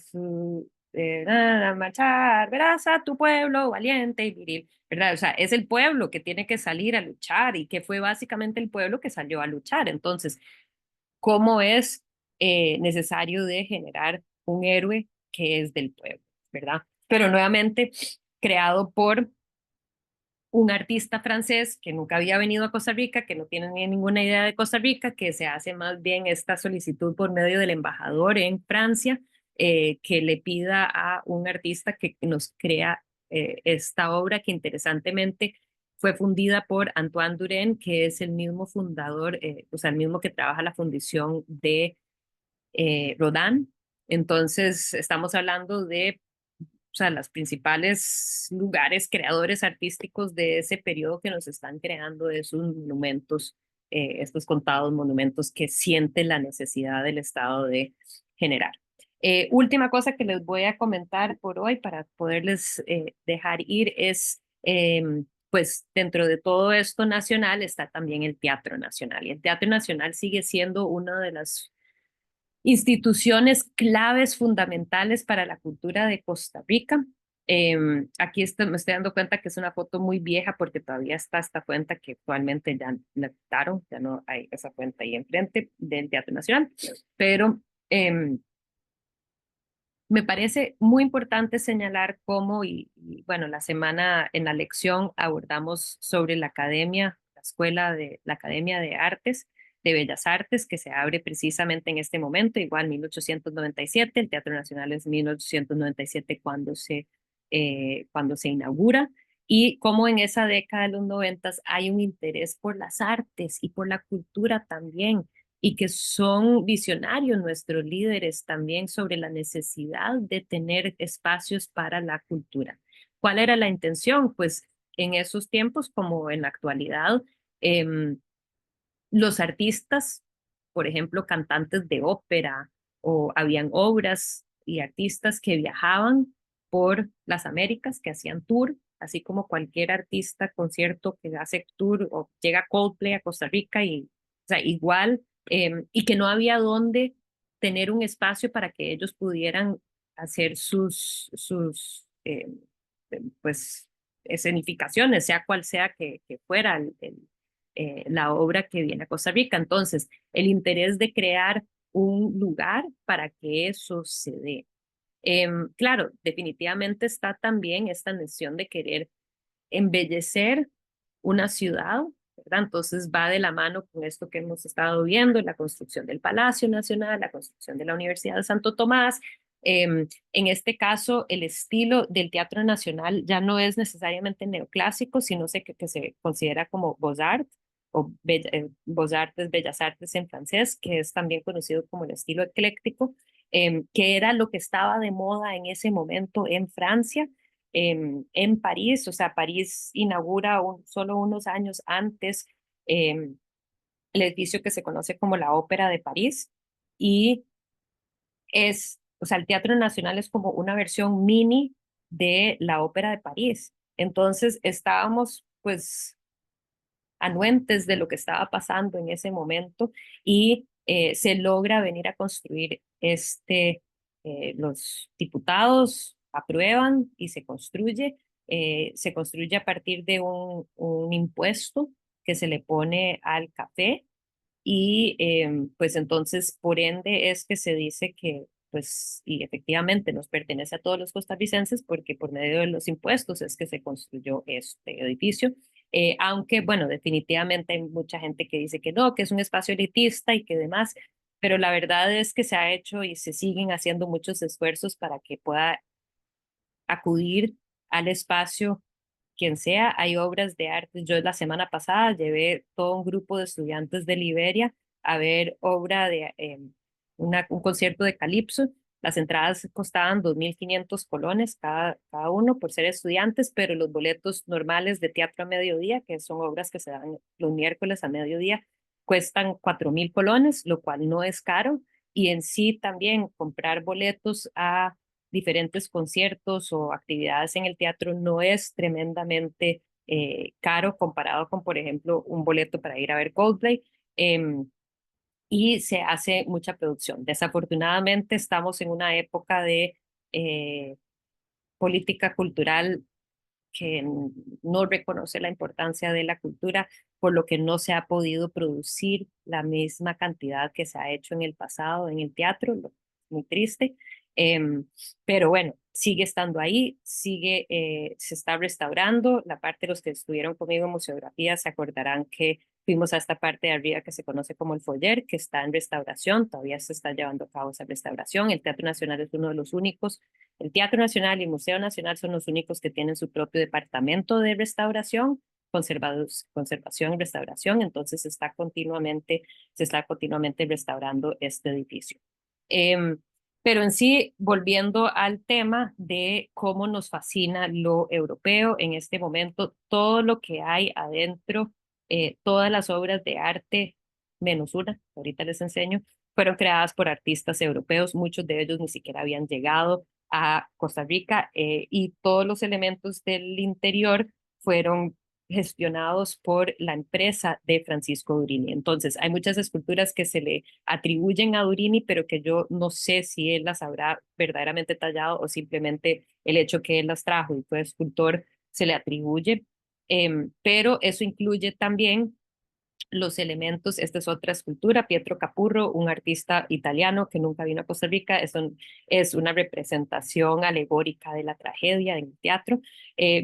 [SPEAKER 1] marchar, verás a tu pueblo valiente y viril, ¿verdad? O sea, es el pueblo que tiene que salir a luchar y que fue básicamente el pueblo que salió a luchar. Entonces, ¿cómo es necesario de generar un héroe que es del pueblo, ¿verdad? Pero nuevamente creado por un artista francés que nunca había venido a Costa Rica, que no tiene ni ninguna idea de Costa Rica, que se hace más bien esta solicitud por medio del embajador en Francia, que le pida a un artista que nos crea esta obra que interesantemente fue fundida por Antoine Duren, que es el mismo fundador, o sea, el mismo que trabaja la fundición de Rodin. Entonces, estamos hablando de, o sea, los principales lugares creadores artísticos de ese periodo que nos están creando esos monumentos, estos contados monumentos que sienten la necesidad del Estado de generar. Última cosa que les voy a comentar por hoy para poderles dejar ir es, pues dentro de todo esto nacional está también el Teatro Nacional. Y el Teatro Nacional sigue siendo una de las instituciones claves fundamentales para la cultura de Costa Rica. Aquí me estoy dando cuenta que es una foto muy vieja porque todavía está esta cuenta que actualmente ya la quitaron, ya no hay esa cuenta ahí enfrente del Teatro Nacional, pero me parece muy importante señalar cómo, bueno, la semana en la lección abordamos sobre la academia, la Academia de Artes, de Bellas Artes, que se abre precisamente en este momento, igual 1897, el Teatro Nacional es 1897 cuando se inaugura, y cómo en esa década de los 90 hay un interés por las artes y por la cultura también y que son visionarios nuestros líderes también sobre la necesidad de tener espacios para la cultura. ¿Cuál era la intención? Pues en esos tiempos, como en la actualidad, los artistas, por ejemplo, cantantes de ópera, o habían obras y artistas que viajaban por las Américas, que hacían tour, así como cualquier artista, concierto que hace tour o llega Coldplay a Costa Rica y, o sea, igual, y que no había dónde tener un espacio para que ellos pudieran hacer pues, escenificaciones, sea cual sea que fuera la obra que viene a Costa Rica. Entonces, el interés de crear un lugar para que eso se dé. Claro, definitivamente está también esta noción de querer embellecer una ciudad, ¿verdad? Entonces va de la mano con esto que hemos estado viendo, la construcción del Palacio Nacional, la construcción de la Universidad de Santo Tomás. En este caso, el estilo del Teatro Nacional ya no es necesariamente neoclásico, sino que se considera como Beaux-Arts o Beaux-Arts, Bellas Artes en francés, que es también conocido como el estilo ecléctico, que era lo que estaba de moda en ese momento en Francia, en París. O sea, París inaugura solo unos años antes el edificio que se conoce como la Ópera de París, y o sea, el Teatro Nacional es como una versión mini de la Ópera de París. Entonces estábamos pues anuentes de lo que estaba pasando en ese momento, y se logra venir a construir los diputados aprueban y se construye a partir de un impuesto que se le pone al café, y pues entonces por ende es que se dice que pues y efectivamente nos pertenece a todos los costarricenses porque por medio de los impuestos es que se construyó este edificio. Aunque bueno, definitivamente hay mucha gente que dice que no, que es un espacio elitista y que demás, pero la verdad es que se ha hecho y se siguen haciendo muchos esfuerzos para que pueda acudir al espacio quien sea. Hay obras de arte. Yo la semana pasada llevé todo un grupo de estudiantes de Liberia a ver obra de un concierto de calipso. Las entradas costaban 2.500 colones cada uno por ser estudiantes, pero los boletos normales de teatro a mediodía, que son obras que se dan los miércoles a mediodía, cuestan 4.000 colones, lo cual no es caro. Y en sí también comprar boletos a diferentes conciertos o actividades en el teatro no es tremendamente caro comparado con, por ejemplo, un boleto para ir a ver Coldplay. Y se hace mucha producción. Desafortunadamente estamos en una época de política cultural que no reconoce la importancia de la cultura, por lo que no se ha podido producir la misma cantidad que se ha hecho en el pasado en el teatro, muy triste. Pero bueno, sigue estando ahí, se está restaurando. La parte de los que estuvieron conmigo en museografía se acordarán que fuimos a esta parte de arriba que se conoce como el foyer, que está en restauración, todavía se está llevando a cabo esa restauración. El Teatro Nacional es uno de los únicos. El Teatro Nacional y el Museo Nacional son los únicos que tienen su propio departamento de restauración, conservación y restauración. Entonces se está continuamente restaurando este edificio. Pero en sí, volviendo al tema de cómo nos fascina lo europeo en este momento, todo lo que hay adentro, todas las obras de arte, menos una, ahorita les enseño, fueron creadas por artistas europeos, muchos de ellos ni siquiera habían llegado a Costa Rica, y todos los elementos del interior fueron gestionados por la empresa de Francisco Durini. Entonces, hay muchas esculturas que se le atribuyen a Durini, pero que yo no sé si él las habrá verdaderamente tallado o simplemente el hecho que él las trajo y fue escultor se le atribuye. Pero eso incluye también los elementos. Esta es otra escultura, Pietro Capurro, un artista italiano que nunca vino a Costa Rica. Es una representación alegórica de la tragedia en el teatro,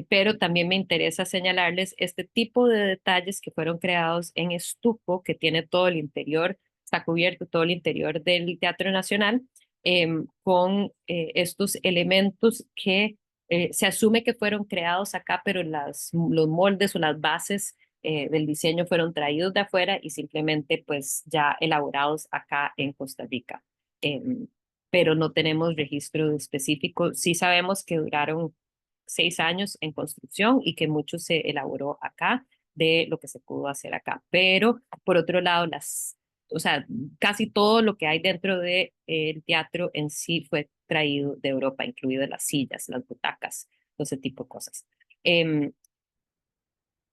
[SPEAKER 1] pero también me interesa señalarles este tipo de detalles que fueron creados en estuco, que tiene todo el interior, está cubierto todo el interior del Teatro Nacional, con estos elementos que se asume que fueron creados acá, pero los moldes o las bases del diseño fueron traídos de afuera y simplemente pues ya elaborados acá en Costa Rica. Pero no tenemos registro específico. Sí sabemos que duraron 6 años en construcción y que mucho se elaboró acá de lo que se pudo hacer acá. Pero por otro lado, o sea, casi todo lo que hay dentro del teatro en sí fue traído de Europa, incluido las sillas, las butacas, todo ese tipo de cosas.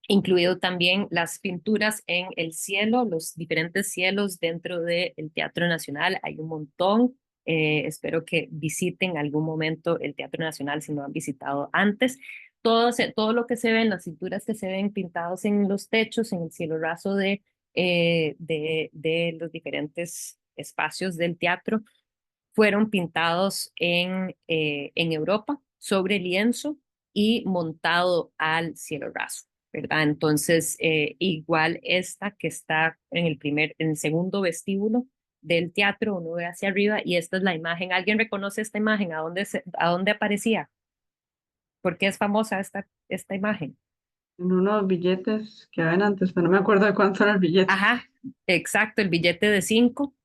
[SPEAKER 1] Incluido también las pinturas en el cielo, los diferentes cielos dentro del Teatro Nacional. Hay un montón. Espero que visiten algún momento el Teatro Nacional si no han visitado antes. Todo lo que se ve, las pinturas que se ven pintados en los techos, en el cielo raso de los diferentes espacios del teatro, fueron pintados en Europa sobre lienzo y montado al cielo raso, ¿verdad? Entonces, igual esta que está en el segundo vestíbulo del teatro, uno ve hacia arriba y esta es la imagen. ¿Alguien reconoce esta imagen? ¿A dónde aparecía? ¿Por qué es famosa esta imagen?
[SPEAKER 7] En unos billetes que habían antes, pero no me acuerdo de cuánto era el billete.
[SPEAKER 1] Ajá, exacto, el billete de 5.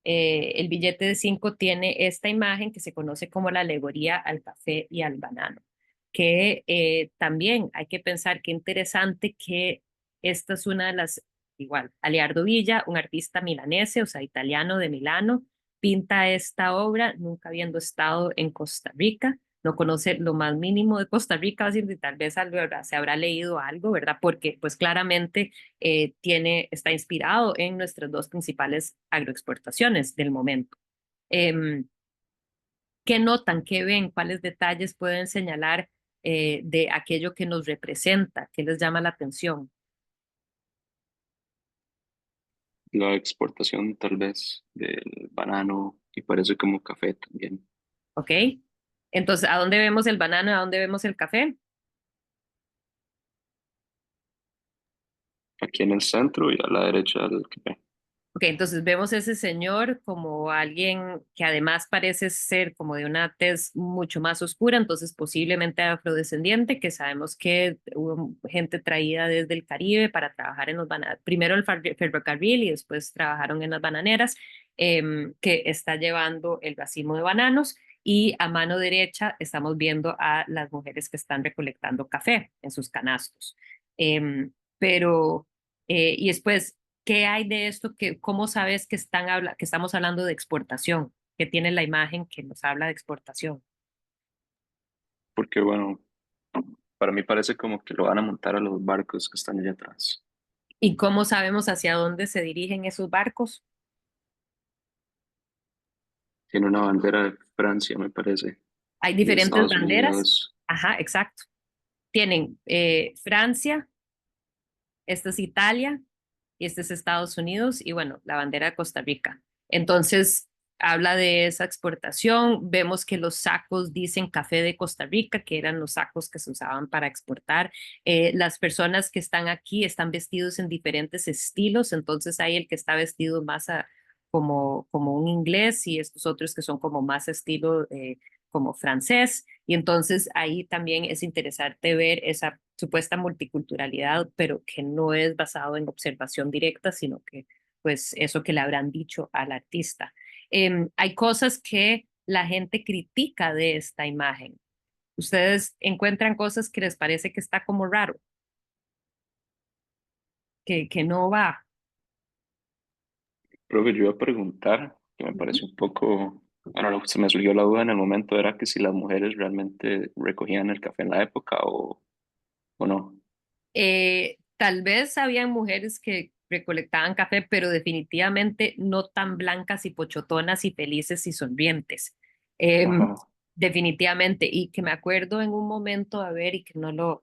[SPEAKER 1] El billete de 5 tiene esta imagen que se conoce como la alegoría al café y al banano, que también hay que pensar qué interesante que esta es una de las, igual, Aleardo Villa, un artista milanese, o sea, italiano de Milano, pinta esta obra nunca habiendo estado en Costa Rica, no conoce lo más mínimo de Costa Rica, así que tal vez se habrá leído algo, ¿verdad? Porque pues claramente está inspirado en nuestras dos principales agroexportaciones del momento. ¿Qué notan? ¿Qué ven? ¿Cuáles detalles pueden señalar de aquello que nos representa? ¿Qué les llama la atención?
[SPEAKER 2] La exportación tal vez del banano y parece como café también.
[SPEAKER 1] ¿Ok? Entonces, ¿a dónde vemos el banano y a dónde vemos el café?
[SPEAKER 2] Aquí en el centro y a la derecha del café.
[SPEAKER 1] Ok, entonces vemos ese señor como alguien que además parece ser como de una tez mucho más oscura, entonces posiblemente afrodescendiente, que sabemos que hubo gente traída desde el Caribe para trabajar en los bananeros, primero el ferrocarril y después trabajaron en las bananeras, que está llevando el racimo de bananos, y a mano derecha estamos viendo a las mujeres que están recolectando café en sus canastos. Pero, y después, ¿qué hay de esto? ¿Cómo sabes que estamos hablando de exportación? Que tiene la imagen que nos habla de exportación.
[SPEAKER 2] Porque bueno, para mí parece como que lo van a montar a los barcos que están allá atrás.
[SPEAKER 1] ¿Y cómo sabemos hacia dónde se dirigen esos barcos?
[SPEAKER 2] Tiene una bandera de Francia, me parece,
[SPEAKER 1] Hay
[SPEAKER 2] y de
[SPEAKER 1] diferentes
[SPEAKER 2] Estados
[SPEAKER 1] banderas.
[SPEAKER 2] Unidos.
[SPEAKER 1] Ajá, exacto. Tienen Francia, esta es Italia y este es Estados Unidos y bueno, la bandera de Costa Rica. Entonces, habla de esa exportación. Vemos que los sacos dicen café de Costa Rica, que eran los sacos que se usaban para exportar. Las personas que están aquí están vestidos en diferentes estilos, entonces hay el que está vestido más como un inglés y estos otros que son como más estilo como francés. Y entonces ahí también es interesante ver esa supuesta multiculturalidad, pero que no es basado en observación directa, sino que pues eso que le habrán dicho al artista. Hay cosas que la gente critica de esta imagen. Ustedes encuentran cosas que les parece que está como raro, que no va.
[SPEAKER 2] Profe, yo iba a preguntar, que me parece un poco, bueno, se me surgió la duda en el momento, era que si las mujeres realmente recogían el café en la época o no.
[SPEAKER 1] Tal vez habían mujeres que recolectaban café, pero definitivamente no tan blancas y pochotonas y felices y sonrientes. Em,
[SPEAKER 2] Ajá.
[SPEAKER 1] definitivamente, y que me acuerdo en un momento, a ver, y que o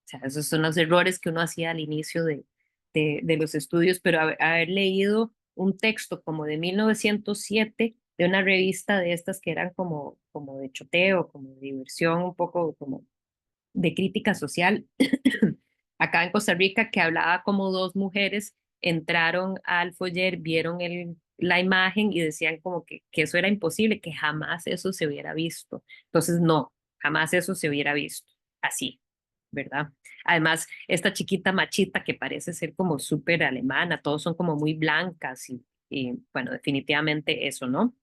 [SPEAKER 1] sea, esos son los errores que uno hacía al inicio de los estudios, pero haber leído un texto como de 1907 de una revista de estas que eran como de choteo, como de diversión, un poco como de crítica social acá en Costa Rica, que hablaba como dos mujeres entraron al foyer, vieron la imagen y decían como que eso era imposible, que jamás eso se hubiera visto. Entonces, no, jamás eso se hubiera visto así, ¿verdad? Además, esta chiquita machita que parece ser como súper alemana, todos son como muy blancas y bueno, definitivamente eso, ¿no?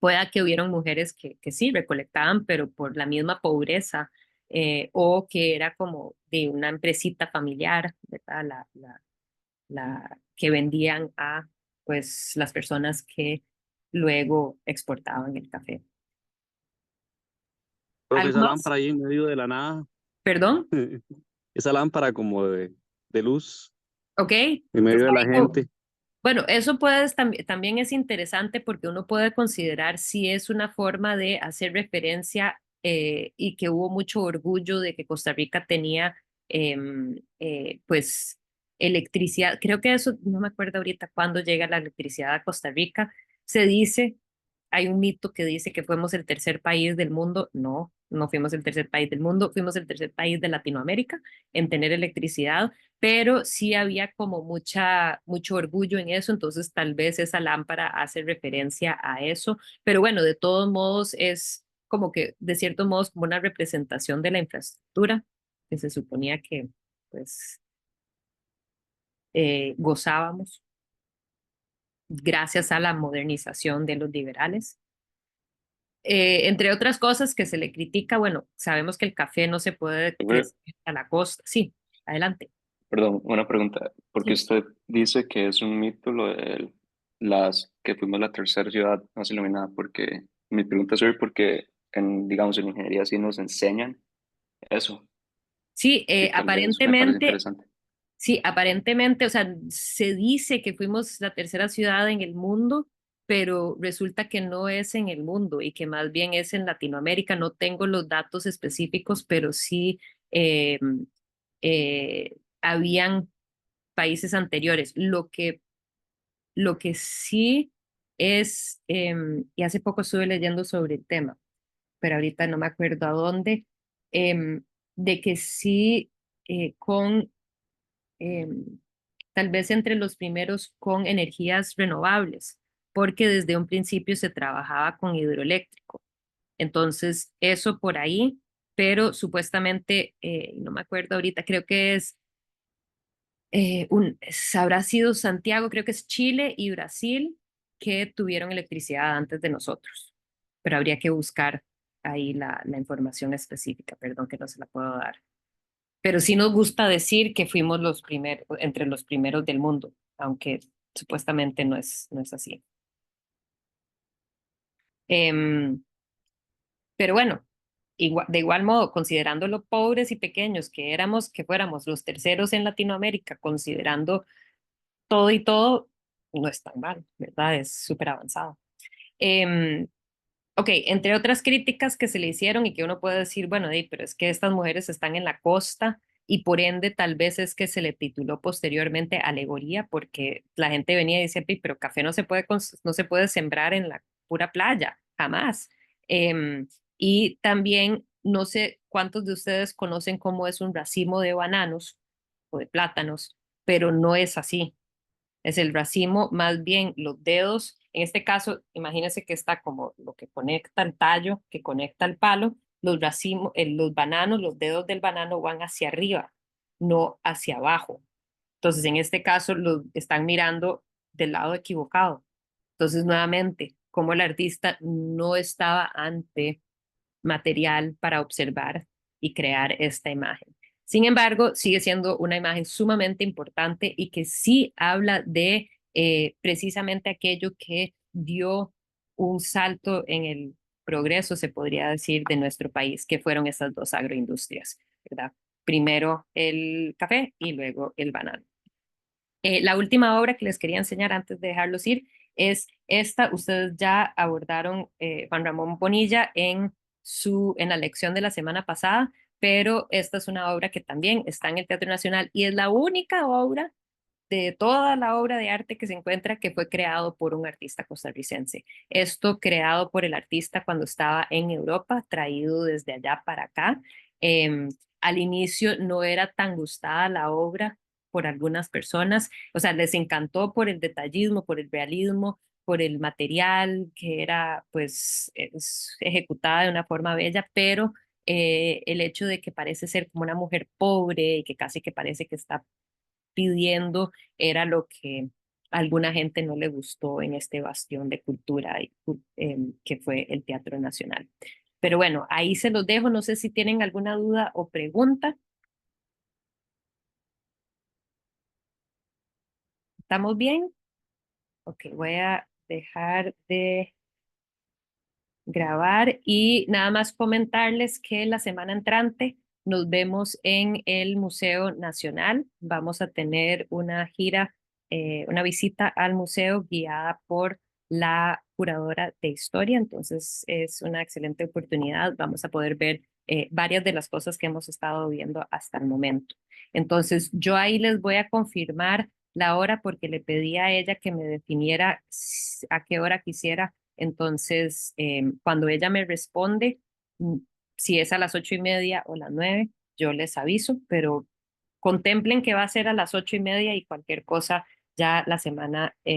[SPEAKER 1] Pueda que hubieron mujeres que sí recolectaban, pero por la misma pobreza o que era como de una empresita familiar, ¿verdad? La que vendían a pues las personas que luego exportaban el café.
[SPEAKER 3] Profe,
[SPEAKER 1] ¿Algo
[SPEAKER 3] esa
[SPEAKER 1] más?
[SPEAKER 3] lámpara ahí en medio de la nada,
[SPEAKER 1] ¿Perdón?
[SPEAKER 3] esa lámpara como de luz
[SPEAKER 1] ¿Ok?
[SPEAKER 3] en
[SPEAKER 1] Que
[SPEAKER 3] medio
[SPEAKER 1] está
[SPEAKER 3] de la
[SPEAKER 1] ahí como-
[SPEAKER 3] gente.
[SPEAKER 1] Bueno, eso también es interesante porque uno puede considerar si es una forma de hacer referencia y que hubo mucho orgullo de que Costa Rica tenía pues electricidad. Creo que eso, no me acuerdo ahorita cuándo llega la electricidad a Costa Rica. Se dice, hay un mito que dice que fuimos el tercer país del mundo. No, no fuimos el tercer país del mundo, fuimos el tercer país de Latinoamérica en tener electricidad, pero sí había como mucho orgullo en eso, entonces tal vez esa lámpara hace referencia a eso, pero bueno, de todos modos es como que de cierto modo es como una representación de la infraestructura que se suponía que pues gozábamos gracias a la modernización de los liberales. Entre otras cosas que se le critica, bueno, sabemos que el café no se puede
[SPEAKER 2] Profe,
[SPEAKER 1] crecer a la costa. Sí, adelante.
[SPEAKER 2] perdón, una pregunta, porque
[SPEAKER 1] Sí.
[SPEAKER 2] usted dice que es un mito lo de las que fuimos la tercera ciudad más iluminada, porque mi pregunta es hoy porque digamos, en ingeniería sí nos enseñan eso,
[SPEAKER 1] Sí,
[SPEAKER 2] y tal vez me parece
[SPEAKER 1] aparentemente
[SPEAKER 2] interesante.
[SPEAKER 1] sí, aparentemente, o sea, se dice que fuimos la tercera ciudad en el mundo, pero resulta que no es en el mundo y que más bien es en Latinoamérica. No tengo los datos específicos, pero sí eh, habían países anteriores. Lo que sí es, y hace poco estuve leyendo sobre el tema, pero ahorita no me acuerdo a dónde, em, de que sí con tal vez entre los primeros con energías renovables, porque desde un principio se trabajaba con hidroeléctrico. Entonces, eso por ahí, pero supuestamente, no me acuerdo ahorita, creo que habrá sido Santiago, creo que es Chile y Brasil que tuvieron electricidad antes de nosotros, pero habría que buscar ahí la información específica, perdón que no se la puedo dar. Pero sí nos gusta decir que fuimos entre los primeros del mundo, aunque supuestamente no es así. Em, pero bueno, de igual modo, considerando lo pobres y pequeños que éramos, que fuéramos los terceros en Latinoamérica, considerando todo y todo, no es tan mal, ¿verdad? Es súper avanzado. Em, Ok, entre otras críticas que se le hicieron y que uno puede decir, bueno, pero es que estas mujeres están en la costa y por ende tal vez es que se le tituló posteriormente alegoría porque la gente venía y decía, pero café no se puede sembrar en la pura playa, jamás. Em, y también no sé cuántos de ustedes conocen cómo es un racimo de bananos o de plátanos, pero no es así. Es el racimo, más bien los dedos. En este caso, imagínense que está como lo que conecta el tallo, que conecta el palo. Los bananos, los dedos del banano van hacia arriba, no hacia abajo. Entonces, en este caso, los están mirando del lado equivocado. Entonces, nuevamente, como el artista no estaba ante material para observar y crear esta imagen. Sin embargo, sigue siendo una imagen sumamente importante y que sí habla de precisamente aquello que dio un salto en el progreso, se podría decir, de nuestro país, que fueron estas dos agroindustrias, ¿verdad? Primero el café y luego el banano. La última obra que les quería enseñar antes de dejarlos ir es esta. Ustedes ya abordaron Juan Ramón Bonilla en la lección de la semana pasada, pero esta es una obra que también está en el Teatro Nacional y es la única obra de toda la obra de arte que se encuentra que fue creado por un artista costarricense. Esto creado por el artista cuando estaba en Europa, traído desde allá para acá. Al inicio no era tan gustada la obra por algunas personas, o sea, les encantó por el detallismo, por el realismo, por el material que era pues ejecutada de una forma bella, pero el hecho de que parece ser como una mujer pobre y que casi que parece que está pidiendo era lo que a alguna gente no le gustó en este bastión de cultura que fue el Teatro Nacional. Pero bueno, ahí se los dejo. No sé si tienen alguna duda o pregunta. ¿Estamos bien? Ok, voy a dejar de grabar y nada más comentarles que la semana entrante nos vemos en el Museo Nacional. Vamos a tener una gira, una visita al museo guiada por la curadora de historia, entonces es una excelente oportunidad. Vamos a poder ver varias de las cosas que hemos estado viendo hasta el momento. Entonces yo ahí les voy a confirmar la hora porque le pedí a ella que me definiera a qué hora quisiera. Entonces, cuando ella me responde, si es a las 8:30 o las 9, yo les aviso, pero contemplen que va a ser a las 8:30 y cualquier cosa ya la semana